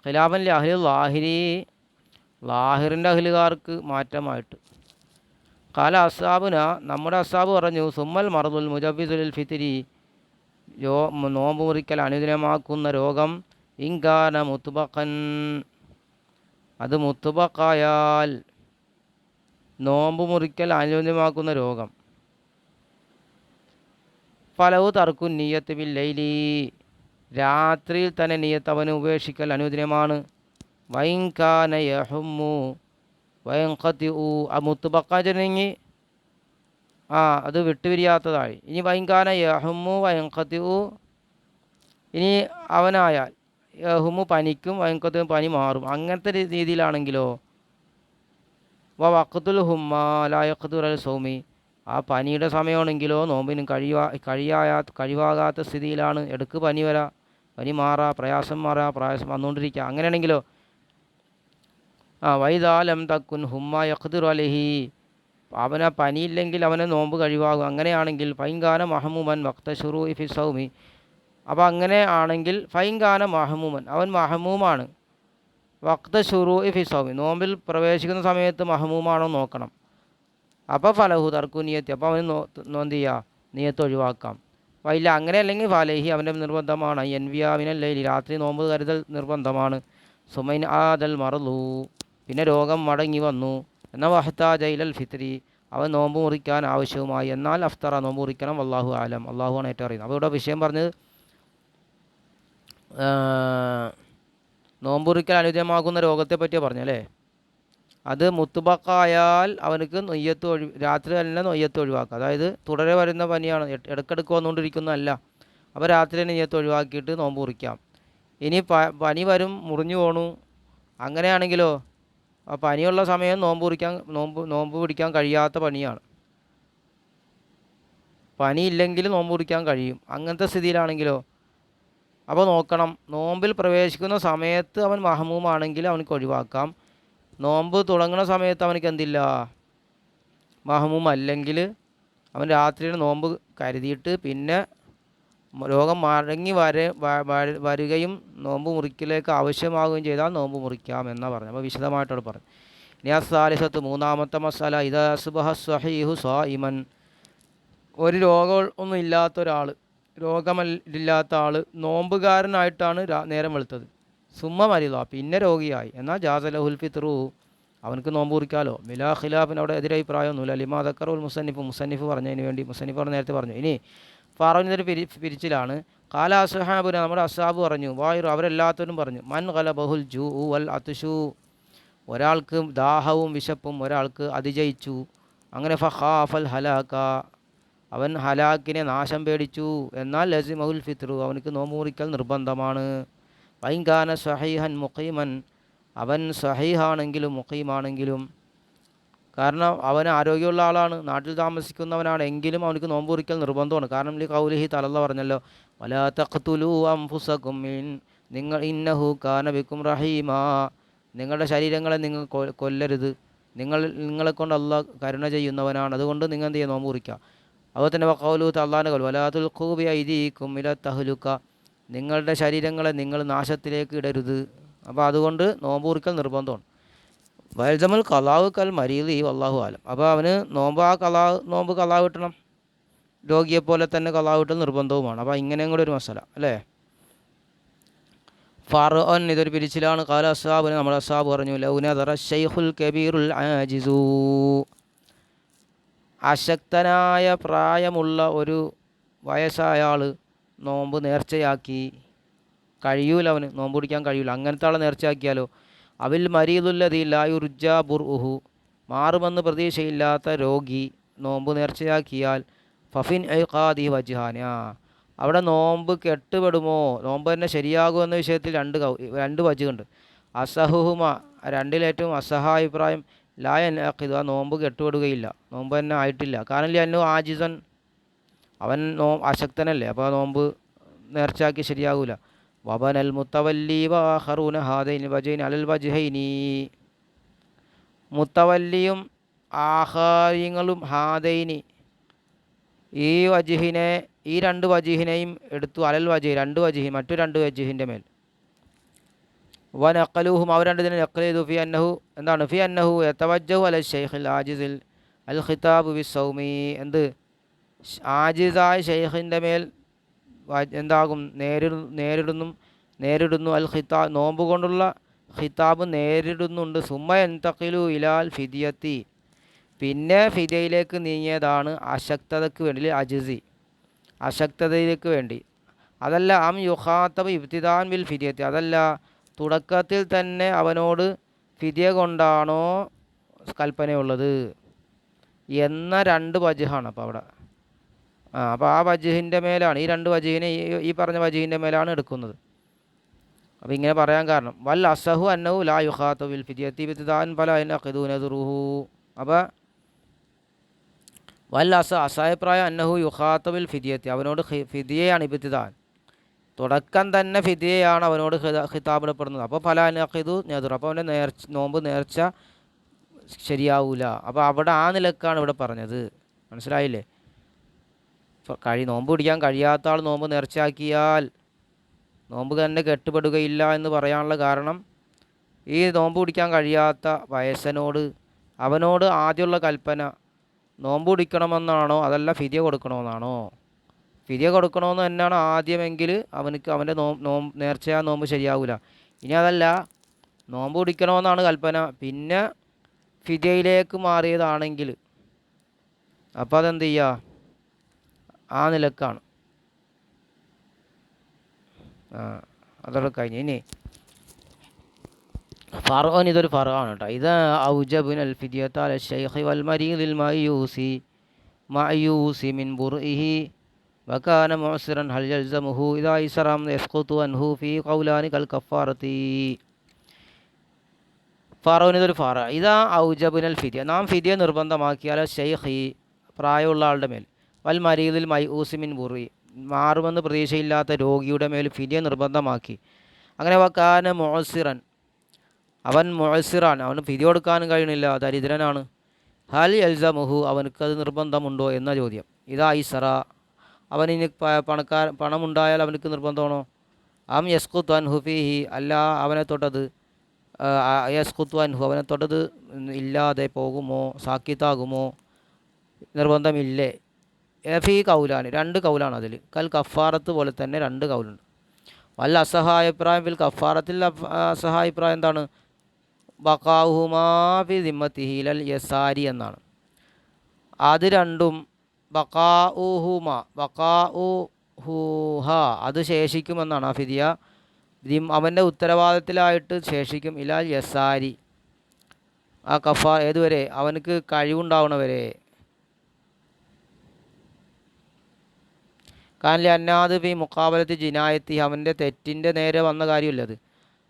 ഖിലാഫൻ അഹ്ലി ലാഹിരി, ലാഹിറിൻ്റെ അഹ്ലുകാർക്ക് മാറ്റമായിട്ട്. ഖാല അസ്സാബുന, നമ്മുടെ അസ്സാബ് പറഞ്ഞു, സുമ്മൽ മർദുൽ മുജവ്വിസുൽ ഫിത്തിരി, നോമ്പ് മുറിക്കൽ അനുദിനമാക്കുന്ന രോഗം, ഇൻകാന മുത്തുബഖൻ, അത് മുത്തുബഖായാൽ നോമ്പ് മുറിക്കൽ അനുയോജ്യമാക്കുന്ന രോഗം. ഫലവു തർക്കു നിയ്യത്ത് ബിൽ ലൈലി, രാത്രിയിൽ തന്നെ നിയ്യത്ത് അവന് ഉപേക്ഷിക്കൽ അനുദിനമാണ്. വൈൻകാന യഹുമ്മു വയൻഖത്തിഉ, ആ മുത്തുബക്കാജനെങ്കിൽ അത് വിട്ടുപിരിയാത്തതായി. ഇനി വൈൻകാന യഹുമ്മു വയൻഖത്തിഉ, ഇനി അവനായാൽ യഹുമ്മു പനിക്കും വയൻഖത്തിഉ പനി മാറും. അങ്ങനത്തെ രീതിയിലാണെങ്കിലോ വഖത്തുൽ ഹുമ്മ ലാ യഖ്ദിറു അല സൗമി, ആ പനിയുടെ സമയമാണെങ്കിലോ നോമ്പിന് കഴിവാകാത്ത സ്ഥിതിയിലാണ്. ഇടയ്ക്ക് പനി വരാം, പനി മാറാ, പ്രയാസം വന്നുകൊണ്ടിരിക്കുക. അങ്ങനെയാണെങ്കിലോ വൈദാലം തക്കുൻ ഹുമ്മ യഖ്ദിറു അലൈഹി, അവനെ പനിയില്ലെങ്കിൽ അവനെ നോമ്പ് കഴിവാകും. അങ്ങനെയാണെങ്കിൽ ഫൈൻകാന മഹമൂമൻ വഖ്ത ശുറൂഇ ഫി സൗമി, അപ്പോൾ അങ്ങനെ ആണെങ്കിൽ ഫൈൻകാന മഹമൂമൻ, അവൻ മഹമൂമാണ്. വഖ്ത ശുറൂഇ ഫി സൗമി, നോമ്പിൽ പ്രവേശിക്കുന്ന സമയത്ത് മഹമൂമാണോ നോക്കണം. അപ്പോൾ ഫലഹു തർക്കു നിയത്തി, അപ്പോൾ അവന് എന്ത് ചെയ്യുക, നിയത്ത് ഒഴിവാക്കാം. വൈല അങ്ങനെ അല്ലെങ്കിൽ ഫലഹി, അവൻ്റെ നിർബന്ധമാണ്. എൻവിയാവിനൽ ലൈലി, രാത്രി നോമ്പ് കരുതൽ നിർബന്ധമാണ്. സുമൈൻ ആദൽ മറലു, പിന്നെ രോഗം മടങ്ങി വന്നു. എന്നാൽ വഹ്താജ ഇലൽ ഫിത്രി, അവൻ നോമ്പ് മുറിക്കാൻ ആവശ്യവുമായി. എന്നാൽ അഫ്തറ, നോമ്പ് മുറിക്കണം. അള്ളാഹു ആലം, അള്ളാഹുവാണ് ഏറ്റവും അറിയുന്നത്. അപ്പോൾ ഇവിടെ വിഷയം പറഞ്ഞത് നോമ്പ് മുറിക്കൽ അനുയോജ്യമാകുന്ന രോഗത്തെ പറ്റിയാണ് പറഞ്ഞല്ലേ. അത് മുത്തുബക്കായാൽ അവനക്ക് രാത്രി തന്നെ നെയ്യത്ത് ഒഴിവാക്കുക. അതായത് തുടരെ വരുന്ന പനിയാണ്, ഇടയ്ക്കിടയ്ക്ക് വന്നുകൊണ്ടിരിക്കുന്നതല്ല. അപ്പോൾ രാത്രി തന്നെ നെയ്യത്ത് ഒഴിവാക്കിയിട്ട് നോമ്പ് മുറിക്കാം. ഇനി പനി വരും, മുറിഞ്ഞു പോണു, അങ്ങനെയാണെങ്കിലോ ആ പനിയുള്ള സമയം നോമ്പ് പിടിക്കാൻ കഴിയാത്ത പനിയാണ്. പനിയില്ലെങ്കിൽ നോമ്പ് പിടിക്കാൻ കഴിയും. അങ്ങനത്തെ സ്ഥിതിയിലാണെങ്കിലോ അപ്പോൾ നോക്കണം, നോമ്പിൽ പ്രവേശിക്കുന്ന സമയത്ത് അവൻ മഹമൂമാണെങ്കിൽ അവനക്ക് ഒഴിവാക്കാം. നോമ്പ് തുടങ്ങുന്ന സമയത്ത് അവനക്ക് എന്തില്ല, മഹമൂം അല്ലെങ്കിൽ അവൻ രാത്രിയിൽ നോമ്പ് കരുതിയിട്ട് പിന്നെ രോഗം മടങ്ങി വരികയും നോമ്പ് മുറിക്കലേക്ക് ആവശ്യമാവുകയും ചെയ്താൽ നോമ്പ് മുറിക്കാം എന്നാണ് പറഞ്ഞത്. അപ്പോൾ വിശദമായിട്ടോട് പറഞ്ഞു. ഇനി അസാലിസത്ത്, മൂന്നാമത്തെ മസാല, ഇദാ അസ്ബഹ സ്വഹീഹു സായിമൻ, ഒരു രോഗം ഒന്നും ഇല്ലാത്ത ഒരാൾ, രോഗമില്ലാത്ത ആൾ നോമ്പുകാരനായിട്ടാണ് നേരം വെളുത്തത്. സുമ്മ മരിത, പിന്നെ രോഗിയായി. എന്നാൽ ജാസലഹുൽ ഫിത്രു, അവനക്ക് നോമ്പ് കുറിക്കാലോ. മിലാ ഖിലാഫിന് അവിടെ എതിരഭിപ്രായമൊന്നുമില്ല. ലിമാ ദക്കറുൽ മുസന്നിഫ് പറഞ്ഞതിന് വേണ്ടി, മുസന്നിഫ് നേരത്തെ പറഞ്ഞു. ഇനി ഫാറൂഖിൻ്റെ പിരിച്ചിലാണ്. കാല അസ്ഹാബുന, നമ്മുടെ അസ്ഹാബ് പറഞ്ഞു. വായു, അവരെല്ലാത്തവരും പറഞ്ഞു. മൻ ഗലബഹുൽ ജൂ വൽ അത്ഷു, ഒരാൾക്ക് ദാഹവും വിശപ്പും ഒരാൾക്ക് അതിജയിച്ചു. അങ്ങനെ ഫഖാഫൽ ഹലാക്ക, അവൻ ഹലാക്കിനെ നാശം പേടിച്ചു. എന്നാൽ ലസിമഹുൽ ഫിത്രു, അവനക്ക് നോമ്പ് മുറിക്കൽ നിർബന്ധമാണ്. വൈൻകാന സഹീഹൻ മുഖീമൻ, അവൻ സഹീഹാണെങ്കിലും മുഖീമാണെങ്കിലും, കാരണം അവൻ ആരോഗ്യമുള്ള ആളാണ്, നാട്ടിൽ താമസിക്കുന്നവനാണ്, എങ്കിലും അവനക്ക് നോമ്പ് മുറിക്കൽ നിർബന്ധമാണ്. കാരണം ഈ കൗലിഹി തലല്ല പറഞ്ഞല്ലോ, വലാ തഖ്തുലൂ അൻഫുസകും നിങ്ങൾ ഇന്നഹു കാന ബിക്കും റഹീമാ, നിങ്ങളുടെ ശരീരങ്ങളെ നിങ്ങൾ കൊല്ലരുത്, നിങ്ങളെ കൊണ്ട് അള്ളാഹ് കരുണ ചെയ്യുന്നവനാണ്, അതുകൊണ്ട് നിങ്ങൾ എന്ത് ചെയ്യുക, നോമ്പ് മുറിക്കുക. അതുപോലെ തന്നെ കൗലു അള്ളാഹിൻ്റെ കൗൽ, വലാ തുൽഖൂ ബിഐദീകും ഇലാ തഹ്ലുക, നിങ്ങളുടെ ശരീരങ്ങളെ നിങ്ങൾ നാശത്തിലേക്ക് ഇടരുത്. അപ്പോൾ അതുകൊണ്ട് നോമ്പ് മുറിക്കൽ നിർബന്ധമാണ്. വൽജമൽ കലാവ് കൽ മരീദി വല്ലാഹു ആലം, അപ്പോൾ അവന് നോമ്പ് കലാവ് കിട്ടണം, രോഗിയെപ്പോലെ തന്നെ കലാവ് കിട്ടൽ നിർബന്ധവുമാണ്. അപ്പോൾ ഇങ്ങനെയും കൂടെ ഒരു മസല അല്ലേ. ഫാറോൻ, ഇതൊരു പിരിച്ചിലാണ്. കാല അസ്ഹാബിന്, നമ്മുടെ അസ്ഹാബ് പറഞ്ഞു. ലൗനദറ ശൈഖുൽ കബീറുൽ ആജിസു, അശക്തനായ പ്രായമുള്ള ഒരു വയസ്സായ ആൾ നോമ്പ് നേർച്ചയാക്കി, കഴിയൂല, അവന് നോമ്പ് പിടിക്കാൻ കഴിയൂല, അങ്ങനത്തെ ആളെ നേർച്ചയാക്കിയാലോ. അവിൽ മരീദുല്ലദീ ലാ യുർജാ ബുർഉഹു, മാറുമെന്ന് പ്രതീക്ഷയില്ലാത്ത രോഗി നോമ്പ് നേർച്ചയാക്കിയാൽ ഫഫിൻ ഇഖാദി വജ്ഹാന, അവിടെ നോമ്പ് കെട്ടുപെടുമോ, നോമ്പ് തന്നെ ശരിയാകുമോ എന്ന വിഷയത്തിൽ രണ്ട് വജ്ഹുണ്ട്. അസഹുഹുമ, രണ്ടിലേറ്റവും അസഹാഭിപ്രായം, ലായൻ അഖിദ, നോമ്പ് കെട്ടുപെടുകയില്ല, നോമ്പ് തന്നെ ആയിട്ടില്ല. കാരണം അന്നു ആജിസൻ, അവൻ അശക്തനല്ലേ, അപ്പോൾ നോമ്പ് നേർച്ചയാക്കി ശരിയാകൂല. വബനൽ മുത്തവല്ലി വആഖറൂന ഹാദൈനി വജൈനി അലൽ വജ്ഹൈനി, മുത്തവല്ലിയും ആഹാര്യങ്ങളും ഹാദൈനി, ഈ രണ്ട് വജിഹിനെയും എടുത്തു, അലൽ വജി, മറ്റു രണ്ട് വജിഹിൻ്റെ മേൽ. വനഖലൂഹും, അവർ രണ്ടിനെ നഖൽ ചെയ്തു. ഫി അന്നഹു, എന്താണ്, ഫി അന്നഹു യതവജ്ജഹു അല ശൈഖിൽ ആജിസിൽ അൽ ഖിതാബു ബിസ്സൗമി, എന്ത്, ആജിസായ ശൈഖിൻ്റെ മേൽ എന്താകും, നേരിടുന്നു അൽ ഖിതാബ്, നോമ്പ് കൊണ്ടുള്ള ഖിതാബ് നേരിടുന്നുണ്ട്. സുമ്മ യന്തഖിലു ഇലാൽ ഫിദിയത്തി, പിന്നെ ഫിദിയയിലേക്ക് നീങ്ങിയതാണ് അശക്തതയ്ക്ക് വേണ്ടി, അജിസി, അശക്തതയിലേക്ക് വേണ്ടി. അതല്ല അം യുഖാത്തബ് ഇബ്തിദാൻ ബിൽ ഫിദിയത്തി, അതല്ല തുടക്കത്തിൽ തന്നെ അവനോട് ഫിദിയ കൊണ്ടാണോ കൽപ്പനയുള്ളത് എന്ന രണ്ട് വജ്ഹാണ്. അപ്പോൾ അവിടെ അപ്പോൾ ആ വജ്ഹിൻ്റെ മേലാണ്, ഈ രണ്ട് വജ്ഹിനെ ഈ പറഞ്ഞ വജ്ഹിൻ്റെ മേലാണ് എടുക്കുന്നത്. അപ്പോൾ ഇങ്ങനെ പറയാൻ കാരണം വൽ അസഹു അന്നഹു ലാ യുഖാത്തബു ബിൽ ഫിദിയത്തി ഇബ്തിദാൻ ഫലാ യൻഖിദു നദ്റുഹു. അപ്പോൾ വൽ അസായപ്രായം അന്നഹു യുഖാത്തബു ബിൽ ഫിദിയത്തി, അവനോട് ഫിദിയയാണ് ഇബ്തിദാൻ, തുടക്കം തന്നെ ഫിദിയയാണ് അവനോട് ഖിതാബിടപ്പെടുന്നത്. അപ്പോൾ ഫലാ യൻഖിദു നദ്റു, അപ്പോൾ അവൻ്റെ നോമ്പ് നേർച്ച ശരിയാവൂല. അപ്പോൾ അവിടെ ആ നിലക്കാണ് ഇവിടെ പറഞ്ഞത്. മനസ്സിലായില്ലേ? നോമ്പ് പിടിക്കാൻ കഴിയാത്ത ആൾ നോമ്പ് നേർച്ചയാക്കിയാൽ നോമ്പ് തന്നെ കെട്ടുപെടുകയില്ല എന്ന് പറയാനുള്ള കാരണം, ഈ നോമ്പ് പിടിക്കാൻ കഴിയാത്ത വയസ്സനോട് അവനോട് ആദ്യമുള്ള കൽപ്പന നോമ്പ് പിടിക്കണമെന്നാണോ അതല്ല ഫിദിയ കൊടുക്കണമെന്നാണോ? ഫിദിയ കൊടുക്കണമെന്ന് തന്നെയാണ് ആദ്യമെങ്കിൽ അവൻ്റെ നേർച്ചയാ നോമ്പ് ശരിയാവില്ല. ഇനി അതല്ല, നോമ്പ് പിടിക്കണമെന്നാണ് കൽപ്പന, പിന്നെ ഫിദിയയിലേക്ക് മാറിയതാണെങ്കിൽ അപ്പോൾ അതെന്ത് ചെയ്യുക? ആ നിലക്കാണ്. അതോടെ കഴിഞ്ഞ്. ഇനി ഫർഅൻ, ഇതൊരു ഫർആണ് കേട്ടോ. ഇത് ഔജബുൻ അൽ ഫിദിയത അല ശൈഖി വൽ മരീദിൽ മയൂസി മിൻ ബുർഇഹി വകാന മുഅ്സിറൻ ഹൽ യൽസമുഹു ഇദാ ഇസ്റാം യസ്ഖുതു അൻഹു ഫീ ഖൗലാനി കൽ കഫാറത്തി. ഫർഅൻ, ഇതൊരു ഫറ. ഇതാ ഔജബുൻ അൽ ഫിദിയ, നാം ഫിദിയ നിർബന്ധമാക്കിയാൽ ശൈഖി, പ്രായമുള്ള ആളുടെ മേൽ, വൽ മരീദിൽ മയൂസി മിൻ ബുർഇ, മാറുമെന്ന് പ്രതീക്ഷയില്ലാത്ത രോഗിയുടെ മേൽ ഫിദിയ നിർബന്ധമാക്കി. അങ്ങനെ വകാന മുഅ്സിറൻ, അവൻ മുഅ്സിറാൻ, അവന് ഫിദിയ കൊടുക്കാനും കഴിയണില്ല, ദരിദ്രനാണ്. ഹൽ യൽസമുഹു, അവനക്കത് നിർബന്ധമുണ്ടോ എന്ന ചോദ്യം. ഇതാ ഐസറ, അവനിന് പണമുണ്ടായാൽ അവനക്ക് നിർബന്ധമാണോ? അം യസ്ഖുതു അൻഹു ഫീഹി, അല്ല അവനെ തൊട്ടത് യസ്ഖുതു അൻഹു, അവനെ തൊട്ടത് ഇല്ലാതെ പോകുമോ, സാക്കിത്താകുമോ, നിർബന്ധമില്ലേ? ഫീ കൗലാന്, രണ്ട് കൗലാണ് അതിൽ. കൽ കഫാറത്ത് പോലെ തന്നെ രണ്ട് കൗലുണ്ട്. വല്ല അസഹായപ്രായം ഫിൽ കഫാറത്തിൽ, അസഹായപ്രായം എന്താണ്? ബഖാഉഹുമാ ഫി ദിമ്മത്തിഹി ലൽ യസാരി എന്നാണ്. അത് രണ്ടും ബഖാഉഹുഹ, അത് ശേഷിക്കുമെന്നാണ്. ആ ഫിദിയ അവൻ്റെ ഉത്തരവാദിത്തത്തിലായിട്ട് ശേഷിക്കും. ഇലാൽ യസാരി, ആ കഫാർ ഏതുവരെ? അവനക്ക് കഴിവുണ്ടാവണവരെ. കാരണം അന്നാദ് ഫി മുഖാബലത്തി ജിനായത്തി, അവൻ്റെ തെറ്റിൻ്റെ നേരെ വന്ന കാര്യമില്ല അത്.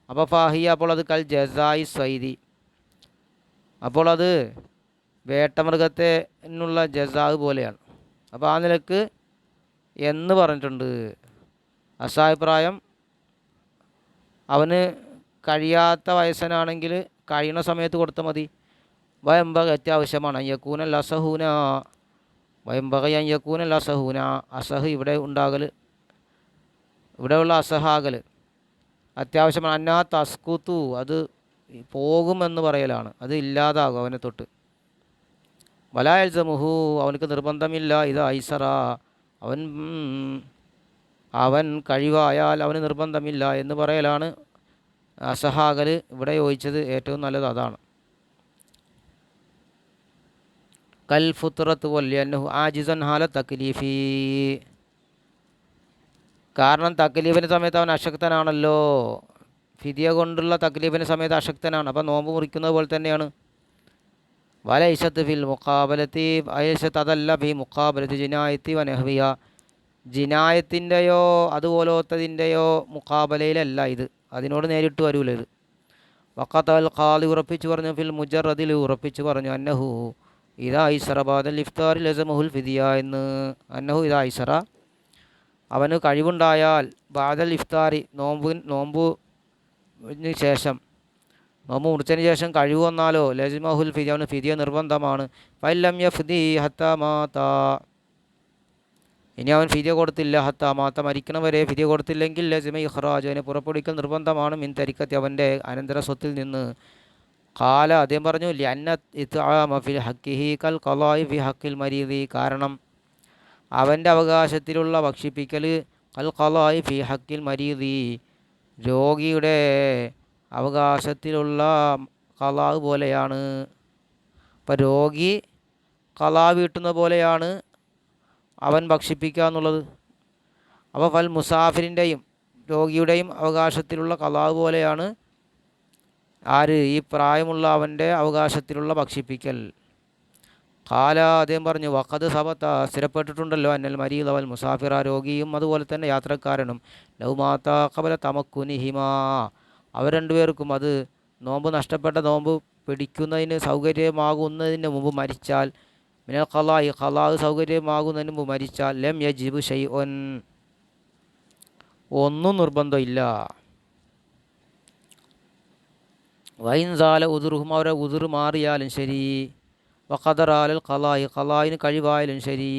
അപ്പോൾ ഫാഹിയ, അപ്പോൾ അത് കൽ ജസായി സൈദി, അപ്പോൾ അത് വേട്ടമൃഗത്തിനുള്ള ജസാഹ് പോലെയാണ്. അപ്പോൾ ആ നിലക്ക് എന്ന് പറഞ്ഞിട്ടുണ്ട്. അസാഭിപ്രായം, അവന് കഴിയാത്ത വയസ്സനാണെങ്കിൽ കഴിയണ സമയത്ത് കൊടുത്താൽ മതി. വയമ്പക അത്യാവശ്യമാണ്. അയ്യക്കൂനൽ അസഹൂന, വയമ്പക അയ്യക്കൂനൽ അസഹൂന, അസഹ് ഇവിടെ ഉണ്ടാകൽ, ഇവിടെയുള്ള അസഹാകൽ അത്യാവശ്യമാണ്. അന്നാ തസ്കുത്തു, അത് പോകുമെന്ന് പറയലാണ്, അത് ഇല്ലാതാകും അവനെ തൊട്ട്. വലാ യൽസമുഹു, അവനക്ക് നിർബന്ധമില്ല. ഇത് ഐസറ, അവൻ കഴിവായാൽ അവന് നിർബന്ധമില്ല എന്ന് പറയലാണ്. അസഹാകൽ ഇവിടെ ചോദിച്ചത് ഏറ്റവും നല്ലത് അതാണ്. കൽ ഫുത്രത്ത് വല്യന്നഹു ആജിസൻ ഹാല തക്ലീഫി, കാരണം തക്ലീഫിൻ്റെ സമയത്ത് അവൻ അശക്തനാണല്ലോ. ഫിദിയ കൊണ്ടുള്ള തക്ലീഫിൻ്റെ സമയത്ത് അശക്തനാണ്. അപ്പോൾ നോമ്പ് മുറിക്കുന്നത് പോലെ തന്നെയാണ്. വലൈസത്ത് ഫിൽ മുഖാബലത്തി, ഐസത്ത് അതല്ല ഫി മുഖാബലത്തി ജിനായത്തി വനഹ്വിയ, ജിനായത്തിൻ്റെയോ അതുപോലത്തതിൻ്റെയോ മുഖാബലയിലല്ല ഇത്, അതിനോട് നേരിട്ട് വരൂല ഇത്. വഖത്ത് അൽ ഖാദി ഉറപ്പിച്ചു പറഞ്ഞു, ഫിൽ മുജറദിൽ ഉറപ്പിച്ചു പറഞ്ഞു, അന്നഹു ഇതാ ഐസറ ബാദൽ ഇഫ്താർ ലസമുഹുൽ ഫിദിയ എന്ന്. അന്നഹു ഇതാ ഐസറ, അവന് കഴിവുണ്ടായാൽ ബാദൽ ഇഫ്താറി, നോമ്പിന് ശേഷം, നോമ്പ് മുറിച്ചതിന് ശേഷം കഴിവ് വന്നാലോ ലസിമഹുൽ ഫിദിയ, അവന് ഫിദിയ നിർബന്ധമാണ്. ഫല്ലം യഫ്ദി ഹത്താ മാത, ഇനി അവൻ ഫിദിയ കൊടുത്തില്ല, ഹത്താ മാത, മരിക്കണവരെ ഫിദിയ കൊടുത്തില്ലെങ്കിൽ ലസിമ ഇഖ്റാജ്, അവനെ പുറപ്പെടുവിക്കൽ നിർബന്ധമാണ്. മിൻ തരിക്കത്തി, അവൻ്റെ അനന്തര സ്വത്തിൽ നിന്ന്. ഖാല, അദ്ദേഹം പറഞ്ഞു, ലിഅന്ന ഇത്ആമ ഫി ഹഖിഹി കൽ ഖളാഇ ഫി ഹഖിൽ മരീദി, കാരണം അവൻ്റെ അവകാശത്തിലുള്ള ഭക്ഷിപ്പിക്കൽ കൽ ഖളാഇ ഫി ഹഖിൽ മരീദി, രോഗിയുടെ അവകാശത്തിലുള്ള ഖളാ പോലെയാണ്. അപ്പോൾ രോഗി ഖലാ വീട്ടുന്ന പോലെയാണ് അവൻ ഭക്ഷിപ്പിക്കുക എന്നുള്ളത്. അപ്പോൾ ഫൽ മുസാഫിറിൻ്റെയും രോഗിയുടെയും അവകാശത്തിലുള്ള ഖലാ പോലെയാണ് ആര് ഈ പ്രായമുള്ള അവൻ്റെ അവകാശത്തിലുള്ള ഭക്ഷിപ്പിക്കൽ. ഖാല അദ്ദേഹം പറഞ്ഞു വഖദ് സബത്ത സ്ഥിരപ്പെട്ടിട്ടുണ്ടല്ലോ അന്നൽ മരീദ വൽ മുസാഫിറ രോഗിയും അതുപോലെ തന്നെ യാത്രക്കാരനും ലൗമാത്ത ഖബല തമക്കുനിഹിമാ അവർ രണ്ടുപേർക്കും അത് നോമ്പ് നഷ്ടപ്പെട്ട നോമ്പ് പിടിക്കുന്നതിന് സൗകര്യമാകുന്നതിന് മുമ്പ് മരിച്ചാൽ മിനൽ ഖലാഇ ഖലാ സൗകര്യമാകുന്നതിന് മുമ്പ് മരിച്ചാൽ ലം യജിബ് ഷൈഉൻ ഒന്നും നിർബന്ധമില്ല. വൈൻ സാല ഉദുറുഹും അവരെ ഉദുർ മാറിയാലും ശരി വഖദറാലൽ ഖലായി ഖലായിന് കഴിവായാലും ശരി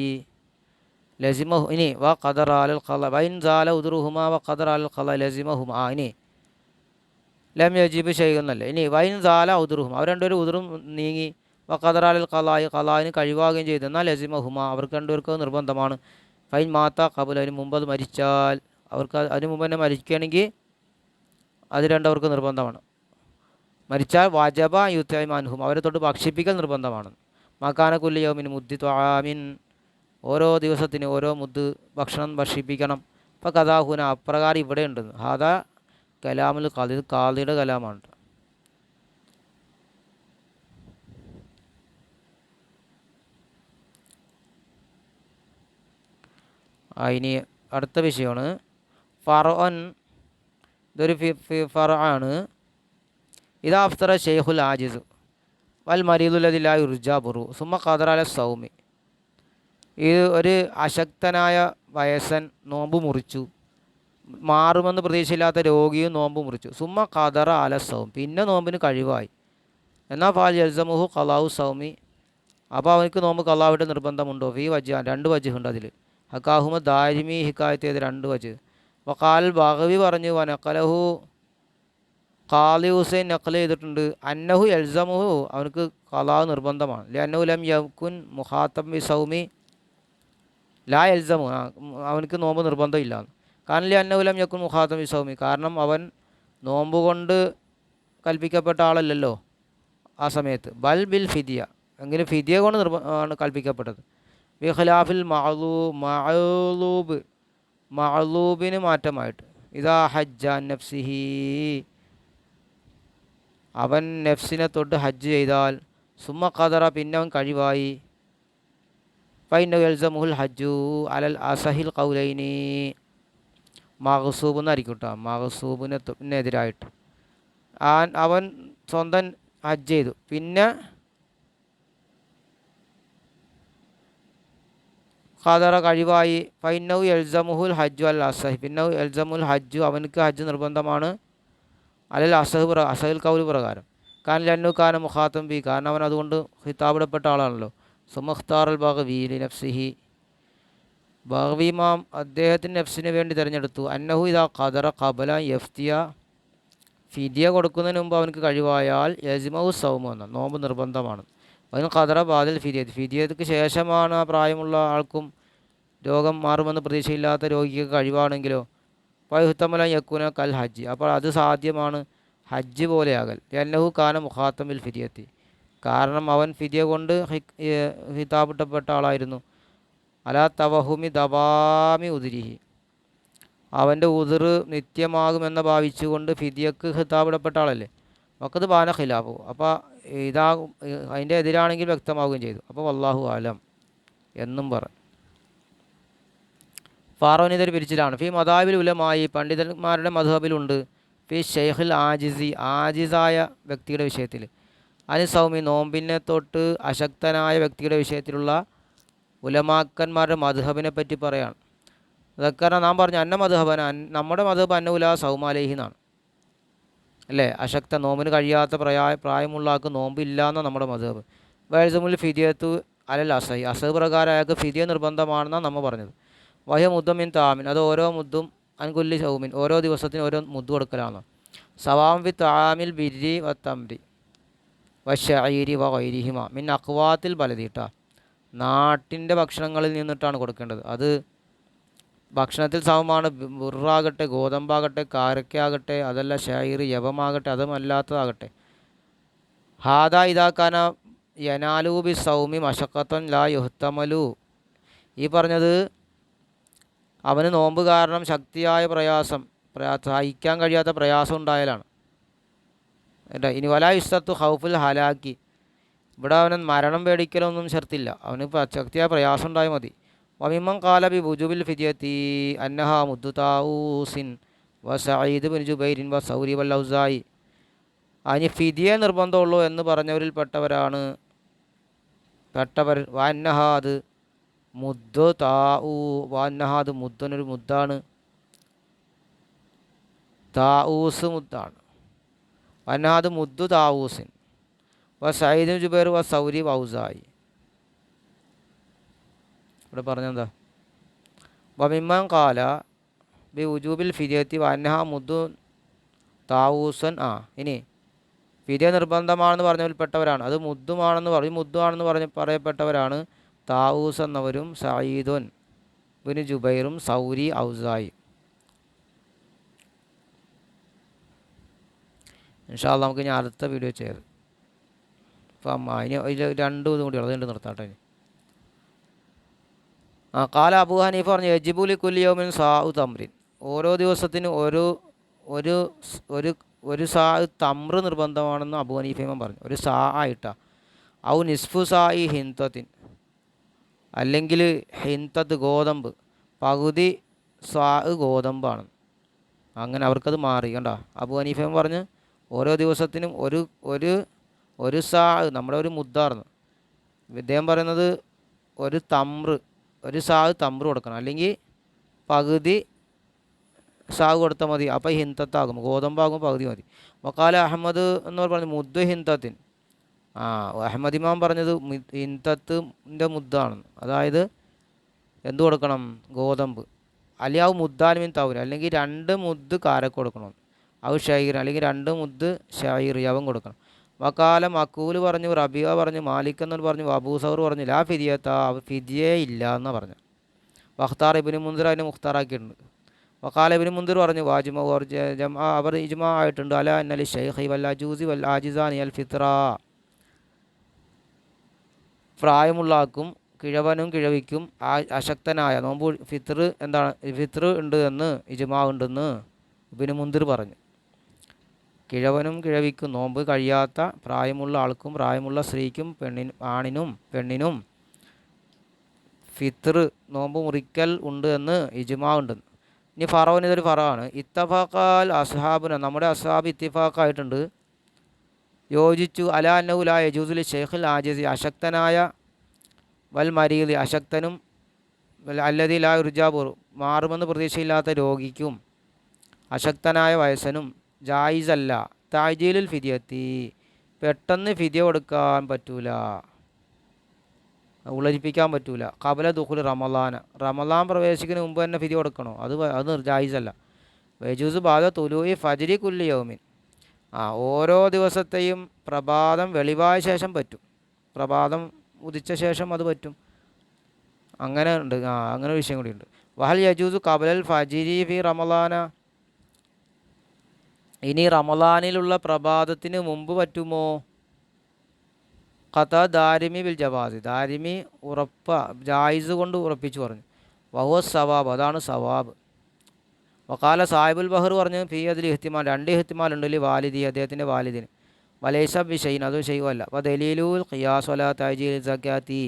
ലസിമഹു ഇനി വഖദറാലൽ ഖല വൈൻ സാല ഉദുറുഹുമാ വഖദറാലൽ ഖല ലസിമഹും ഇനി ലം യജിബ് ചെയ്യുന്നല്ലേ. ഇനി വൈൻ സാല ഉദുറുഹും അവർ രണ്ടുപേരും ഉദുറും നീങ്ങി വഖദറാലൽ ഖലായി ഖലായിന് കഴിവാകുകയും ചെയ്തു എന്നാൽ ലസിമഹുമാ അവർക്ക് രണ്ടുപേർക്ക് നിർബന്ധമാണ്. ഫൈൻ മാത്ത ഖബൽ അതിന് മുമ്പ് അത് മരിച്ചാൽ അവർക്ക് അതിന് മുമ്പ് തന്നെ മരിക്കുകയാണെങ്കിൽ അത് രണ്ടവർക്ക് നിർബന്ധമാണ്. മരിച്ചാൽ വാജബ യുത്തൈമാൻഹും അവരെ തൊട്ട് ഭക്ഷിപ്പിക്കൽ നിർബന്ധമാണ്. മക്കാന കുല്യൗമിൻ മുദ്ദി ത്വാമിൻ ഓരോ ദിവസത്തിന് ഓരോ മുദ്ദ് ഭക്ഷണം ഭക്ഷിപ്പിക്കണം. അപ്പോൾ കഥാഹുന അപ്രകാരം ഇവിടെ ഉണ്ട്. ഹാദാ കലാമുൽ ഖാദി ഖാദിയുടെ കലാമാണ്. ഇനി അടുത്ത വിഷയമാണ് ഫറോൻ. ഇതൊരു ഫറാണ്. ഇതാ അഫ്തറ ഷെയ്ഖുൽ ആജിസ് വൽ മരീദുല്ലദില്ലാ യുർജാ ബുറു സുമ്മ ഖദറ സൗമി. ഇത് ഒരു അശക്തനായ വയസ്സൻ നോമ്പ് മുറിച്ചു, മാറുമെന്ന് പ്രതീക്ഷയില്ലാത്ത രോഗിയും നോമ്പ് മുറിച്ചു. സുമ്മ ഖദറ അല സൗം പിന്നെ നോമ്പിന് കഴിവായി. എന്നാൽ ഫാൽ യൽസമുഹു ഖലാഉ സൗമി അപ്പോൾ അവനക്ക് നോമ്പ് ഖലാവിട്ട് നിർബന്ധമുണ്ടോ? ഫീ വജ് രണ്ട് വജുണ്ട് അതിൽ. ഹക്കാഹുമ ദാരിമി ഹിക്കായത്ത് ചെയ്ത് രണ്ട് വജ്. വഖാൽ ബഗവി പറഞ്ഞു വനഖലഹു ഖാലി ഹുസൈൻ നഖൽ ചെയ്തിട്ടുണ്ട് അന്നഹു എൽസമുഹു അവനക്ക് ഖലാ നിർബന്ധമാണ്. ലഅന്നഹു ലം യകുൻ മുഖാത്തബ് ബി സൗമി ലാ എൽസമു അവനക്ക് നോമ്പ് നിർബന്ധമില്ല. കാരണം ലഅന്നഹു ലം യകുൻ മുഖാത്തബ് ബി സൗമി കാരണം അവൻ നോമ്പ് കൊണ്ട് കൽപ്പിക്കപ്പെട്ട ആളല്ലല്ലോ ആ സമയത്ത്. ബൽ ബിൽ ഫിദിയ എങ്കിലും ഫിദിയ കൊണ്ട് ആണ് കൽപ്പിക്കപ്പെട്ടത്. ബി ഖിലാഫിൽ മഅലൂബിന് മാറ്റമായിട്ട് ഇതാ ഹജ്ജ നഫ്സിഹി അവൻ നെഫ്സിനെ തൊട്ട് ഹജ്ജ് ചെയ്താൽ സുമ്മ ഖദറ പിന്നെ അവൻ കഴിവായി ഫൈന യൽസമുൽ ഹജ്ജു അലൽ അസഹിൽ ഖൗലൈനി മഗ്സൂബ് എന്നായിരിക്കും കേട്ടോ. മഗ്സൂബിനെതിരായിട്ട് അവൻ സ്വന്തം ഹജ്ജ് ചെയ്തു പിന്നെ ഖദറ കഴിവായി ഫൈനൗ എൽസമുൽ ഹജ്ജു അൽ അസഹി പിന്നെ എൽസമുൽ ഹജ്ജു അവനക്ക് ഹജ്ജ് നിർബന്ധമാണ് അലൽ അസഹിൽ കൗല് പ്രകാരം. കാരണം ലന്നു കാന മുഖാത്തം ബി കാരണം അവൻ അതുകൊണ്ട് ഹിതാബിടപ്പെട്ട ആളാണല്ലോ. സുമഖ്താർ അൽ ബഗ്വി ലി നഫ്സിഹി ബഗ്വി ഇമാം അദ്ദേഹത്തിൻ്റെ നഫ്സിന് വേണ്ടി തിരഞ്ഞെടുത്തു അന്നഹു ഇദാ ഖദറ ഖബല യഫ്തിയ ഫിദിയ കൊടുക്കുന്നതിന് മുമ്പ് അവനക്ക് കഴിവായാൽ യസ്മഉ സൗമു എന്ന നോമ്പ് നിർബന്ധമാണ്. അതിന് ഖദറ ബാദൽ ഫിദിയക്ക് ശേഷമാണ് ആ പ്രായമുള്ള ആൾക്കും രോഗം മാറുമെന്ന് പ്രതീക്ഷയില്ലാത്ത രോഗിക്ക് കഴിവാണെങ്കിലോ വയുഹത്തമല യക്കൂന കൽ ഹജ്ജ് അപ്പോൾ അത് സാധ്യമാണ് ഹജ്ജ് പോലെയാകൽ. ലന്നഹു കാന മുഖാത്തമിൽ ഫിദിയത്തി കാരണം അവൻ ഫിദിയ കൊണ്ട് ഹിതാബിട്ടപ്പെട്ട ആളായിരുന്നു. അലാ തവഹുമി ദബാമി ഉദിരിഹി അവൻ്റെ ഉതിർ നിത്യമാകുമെന്ന് ഭാവിച്ചുകൊണ്ട് ഫിദിയക്ക് ഹിതാബിടപ്പെട്ട ആളല്ലേ. വക്കത് ബാന ഖിലാഫു അപ്പോൾ അതിൻ്റെ എതിരാണെങ്കിൽ വ്യക്തമാവുകയും ചെയ്തു. അപ്പോൾ വല്ലാഹു ആലം എന്നും പറഞ്ഞു. ഫാറോൻ ഇതൊരു പിരിച്ചിലാണ്. ഫി മദാബിൽ ഉലമായി പണ്ഡിതന്മാരുടെ മദ്ഹബിലുണ്ട്. ഫി ഷെയ്ഖിൽ ആജിസായ വ്യക്തിയുടെ വിഷയത്തിൽ അനി സൗമി നോമ്പിനെ തൊട്ട് അശക്തനായ വ്യക്തിയുടെ വിഷയത്തിലുള്ള ഉലമാക്കന്മാരുടെ മദ്ഹബിനെ പറ്റി പറയാണ്. അതൊക്കെ നാം പറഞ്ഞു അന്ന മദ്ഹബന നമ്മുടെ മദ്ഹബ് അന്നഉല സൗമാലേഹി എന്നാണ് അല്ലേ. അശക്ത നോമ്പിന് കഴിയാത്ത പ്രായമുള്ള ആൾക്ക് നോമ്പില്ല എന്നാണ് നമ്മുടെ മദ്ഹബ്. വയൽസമുൽ ഫിദിയത്തു അലൽ അസഹി അസഹ് പ്രകാരം അയാൾക്ക് ഫിദിയ നിർബന്ധമാണെന്നാണ് നമ്മൾ പറഞ്ഞത്. വഹ്യ മുദ്ദമിൻ താമിൻ അത് ഓരോ മുദ്ദും അൻകുല്ലി സൗമിൻ ഓരോ ദിവസത്തിന് ഓരോ മുദ്ദ് കൊടുക്കലാണ്. സവാം വി താമിൽ ബിരി വ തംരി വശഈരി വ ഗൈരിഹിമ മിൻ അഖ്വാത്തിൽ ബലദീട്ട നാട്ടിൻ്റെ ഭക്ഷണങ്ങളിൽ നിന്നിട്ടാണ് കൊടുക്കേണ്ടത്. അത് ഭക്ഷണത്തിൽ സമമാണ്. ബുറാകട്ടെ ഗോതമ്പാകട്ടെ കാരക്കയാകട്ടെ അതല്ല ഷൈർ യവമാകട്ടെ അതുമല്ലാത്തതാകട്ടെ. ഹാദ ഇതാക്കാന യനാലൂബി സൗമി മഷക്കത്തൻ ലാ യുഹ്തമലു. ഈ പറഞ്ഞത് അവന് നോമ്പ് കാരണം ശക്തിയായ പ്രയാസം, സഹിക്കാൻ കഴിയാത്ത പ്രയാസം ഉണ്ടായാലാണ്. കേട്ടോ. ഇനി വലാ ഇസ്തത്തു ഹൗഫുൽ ഹലാക്കി, ഇവിടെ അവന് മരണം പേടിക്കലൊന്നും ഷർത്തില്ല, അവന് ശക്തിയായ പ്രയാസം ഉണ്ടായാൽ മതി. വമിമ്മൻ കാലബി ബുജുബിൽ ഫിദിയത്തി അന്നഹ മുദ്ദു താവൂസിൻ വ സഈദ് ബിൻ ജുബൈരിൻ വ സൗരി വൽ ഔസായി. അതിന് ഫിദിയെ നിർബന്ധമുള്ളൂ എന്ന് പറഞ്ഞവരിൽ വാന്നഹ അത് മുദ്ദു താഊ, വാന്നഹ അത് മുദ്ദനൊരു മുദ്ദാണ്, താഊസ് മുദ്ദാണ്. വാന്നഹ അത് മുദ്ദു താവൂസിൻ വ സഈദ് ബിൻ ജുബൈർ വ സൗരി വ ഔസായി. ഇവിടെ പറഞ്ഞെന്താ? വമിമ്മൻ കാല ബി ഉജൂബിൽ ഫിദിയത്തി വന്നഹ മുദ്ദു താവൂസൻ. ഇനി ഫിദിയ നിർബന്ധമാണെന്ന് പറഞ്ഞവരിൽപ്പെട്ടവരാണ്, അത് മുദ്ദുമാണെന്ന് പറയപ്പെട്ടവരാണ് താവൂസ് എന്നവരും സഈദുൻ ബിൻ ജുബൈറും സൗരി ഔസായി. ഇൻഷാ അല്ലാഹ് നമുക്ക് ഞാൻ അടുത്ത വീഡിയോ ചെയ്ത് അപ്പം അതിന് രണ്ടും ഇതും കൂടി അതുകൊണ്ട് നിർത്താട്ടെ. കാല അബൂ ഹനീഫ പറഞ്ഞു യജിബുലി കുല്യൗമിൻ സാഉ തംറിൻ, ഓരോ ദിവസത്തിനും ഒരു സാ തമ്ര നിർബന്ധമാണെന്ന് അബൂ ഹനീഫ പറഞ്ഞു. ഒരു സാ ആയിട്ടാ. ഔ നിസ്ഫു സായി ഹിന്തത്തിൻ, അല്ലെങ്കിൽ ഹിന്തത്ത് ഗോതമ്പ്, പകുതി സാ ഗോതമ്പാണ്. അങ്ങനെ അവർക്കത് മാറി. കണ്ട, അബൂ ഹനീഫ പറഞ്ഞ് ഓരോ ദിവസത്തിനും ഒരു സാ, നമ്മുടെ ഒരു മുദ്ദാർന്ന്. ഇദ്ദേഹം പറയുന്നത് ഒരു സാ തമ്ര കൊടുക്കണം, അല്ലെങ്കിൽ പകുതി സാഗ് കൊടുത്താൽ മതി. അപ്പോൾ ഹിന്തത്താകും, ഗോതമ്പാകും, പകുതി മതി. വക്കാല അഹമ്മദ് എന്ന് പറഞ്ഞു മുദ്ദ് ഹിന്തത്തിൻ. അഹമ്മദ് ഇമാം പറഞ്ഞത് ഹിന്തത്തിൻ്റെ മുദ്ദാണെന്ന്. അതായത് എന്ത് കൊടുക്കണം? ഗോതമ്പ്. അല്ലെങ്കിൽ ആ മുദ്ദാൻ മീൻ തൗര്, അല്ലെങ്കിൽ 2 മുദ്ദ് കാരക്ക് കൊടുക്കണം. അത് ഷൈർ, അല്ലെങ്കിൽ 2 മുദ്ദ് ഷൈർ യവം കൊടുക്കണം. വക്കാല മക്കൂൽ പറഞ്ഞു, റബിയ പറഞ്ഞു, മാലിക് എന്ന് പറഞ്ഞു, അബൂസൗർ പറഞ്ഞു ലാ ഫിദിയത്ത, ഫിദിയേ ഇല്ല എന്നാണ് പറഞ്ഞു. വഖ്താർ ഇബ്നു മുൻസിർ അതിനെ മുഖ്താറാക്കിയിട്ടുണ്ട്. വക്കാല ഇബ്നു മുൻസിർ പറഞ്ഞു വാജിമ അവർ ഇജ്മാ ആയിട്ടുണ്ട് അല അന്നലി ഷൈഖി വൽ അജൂസി വൽ ആജിസാനി അൽ ഫിത്ര, പ്രായമുള്ള ആൾക്കും കിഴവനും കിഴവിക്കും അശക്തനായ നോമ്പ് ഫിത്ർ ഉണ്ട് എന്ന് ഇജ്മാ ഉണ്ടെന്ന് ഇബ്നു മുൻസിർ പറഞ്ഞു. കിഴവനും കിഴവിക്കും നോമ്പ് കഴിയാത്ത പ്രായമുള്ള ആൾക്കും പ്രായമുള്ള സ്ത്രീക്കും ആണിനും പെണ്ണിനും ഫിത്ർ നോമ്പ് മുറിക്കൽ ഉണ്ട് എന്ന് ഇജ്മാ ഉണ്ടെന്ന്. ഇനി ഫറോന് ഇതൊരു ഫറാണ്. ഇത്തഫാഖാൽ അസ്ഹാബുന, നമ്മുടെ അസ്ഹാബ് ഇത്തിഫാഖായിട്ടുണ്ട്, യോജിച്ചു അല അന്നഹു ലാ യജൂസുൽ ഷെയ്ഖിൽ ആജിസി, അശക്തനായ വൽ മരീദ്, അശക്തനും അല്ലദി ലാ യുർജാബു, മാറുമെന്ന് പ്രതീക്ഷയില്ലാത്ത രോഗിക്കും അശക്തനായ വയസ്സനും ജായിസല്ല താജീലുൽ ഫിദിയത്തി, പെട്ടെന്ന് ഫിദിയ കൊടുക്കാൻ പറ്റൂല, ഉളരിപ്പിക്കാൻ പറ്റൂല. ഖബല ദുഖുൽ റമളാൻ പ്രവേശിക്കുന്നതിന് മുമ്പ് തന്നെ ഫിദിയ കൊടുക്കണോ? അത് ജായിസല്ല. വജൂസ് ബാദ തുലൂഇ ഫജ്രി കുല്ലി യൗമിൻ, ഓരോ ദിവസത്തെയും പ്രഭാതം വെളിവായ ശേഷം പറ്റും, പ്രഭാതം ഉദിച്ച ശേഷം അത് പറ്റും. അങ്ങനെ ഉണ്ട്, അങ്ങനെ ഒരു വിഷയം കൂടിയുണ്ട്. വഹൽ യജൂസു ഖബലൽ ഫജ്രി ഫി റമളാന, ഇനി റമളാനിലുള്ള പ്രഭാതത്തിന് മുമ്പ് പറ്റുമോ? ഖത ദാരിമി ബിൽ ജവാസ്, ദാരിമി ജായിസ് കൊണ്ട് ഉറപ്പിച്ചു പറഞ്ഞു. വഹുവ സവാബ്, അതാണ് സവാബ്. വക്കാല സാഹിബുൽ ബഹർ പറഞ്ഞു ഫീ അതിൽ ഇഹ്തിമാൽ, 2 ഇഹ്തിമാലുണ്ട്. വാലിദി, അദ്ദേഹത്തിൻ്റെ വാലിദിന്, വലൈസ ബിഷൈൻ, അത് ഷെയ്വല്ല. അപ്പോൾ ദലീലുൽ ഖിയാസ് വലാ തഅജീൽ സക്കാത്തി,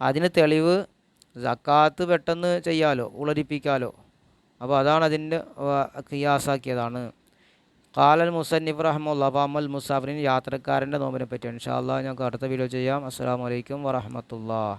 അതിന് തെളിവ് സക്കാത്ത് പെട്ടെന്ന് ചെയ്യാലോ, ഉളരിപ്പിക്കാലോ. അപ്പോൾ അതാണ് അതിൻ്റെ ഖിയാസാക്കിയതാണ്. ഖാലൽ മുസന്നിഫ് റഹ്മത്തുള്ളാഹി ഫഅമൽ മുസാഫിറിൻ, യാത്രക്കാരൻ്റെ നോമ്പിനെ പറ്റി ഇൻഷാ അല്ലാഹ് ഞങ്ങൾക്ക് അടുത്ത വീഡിയോ ചെയ്യാം. അസ്സലാമു അലൈക്കും വറഹ്മത്തുള്ളാഹി.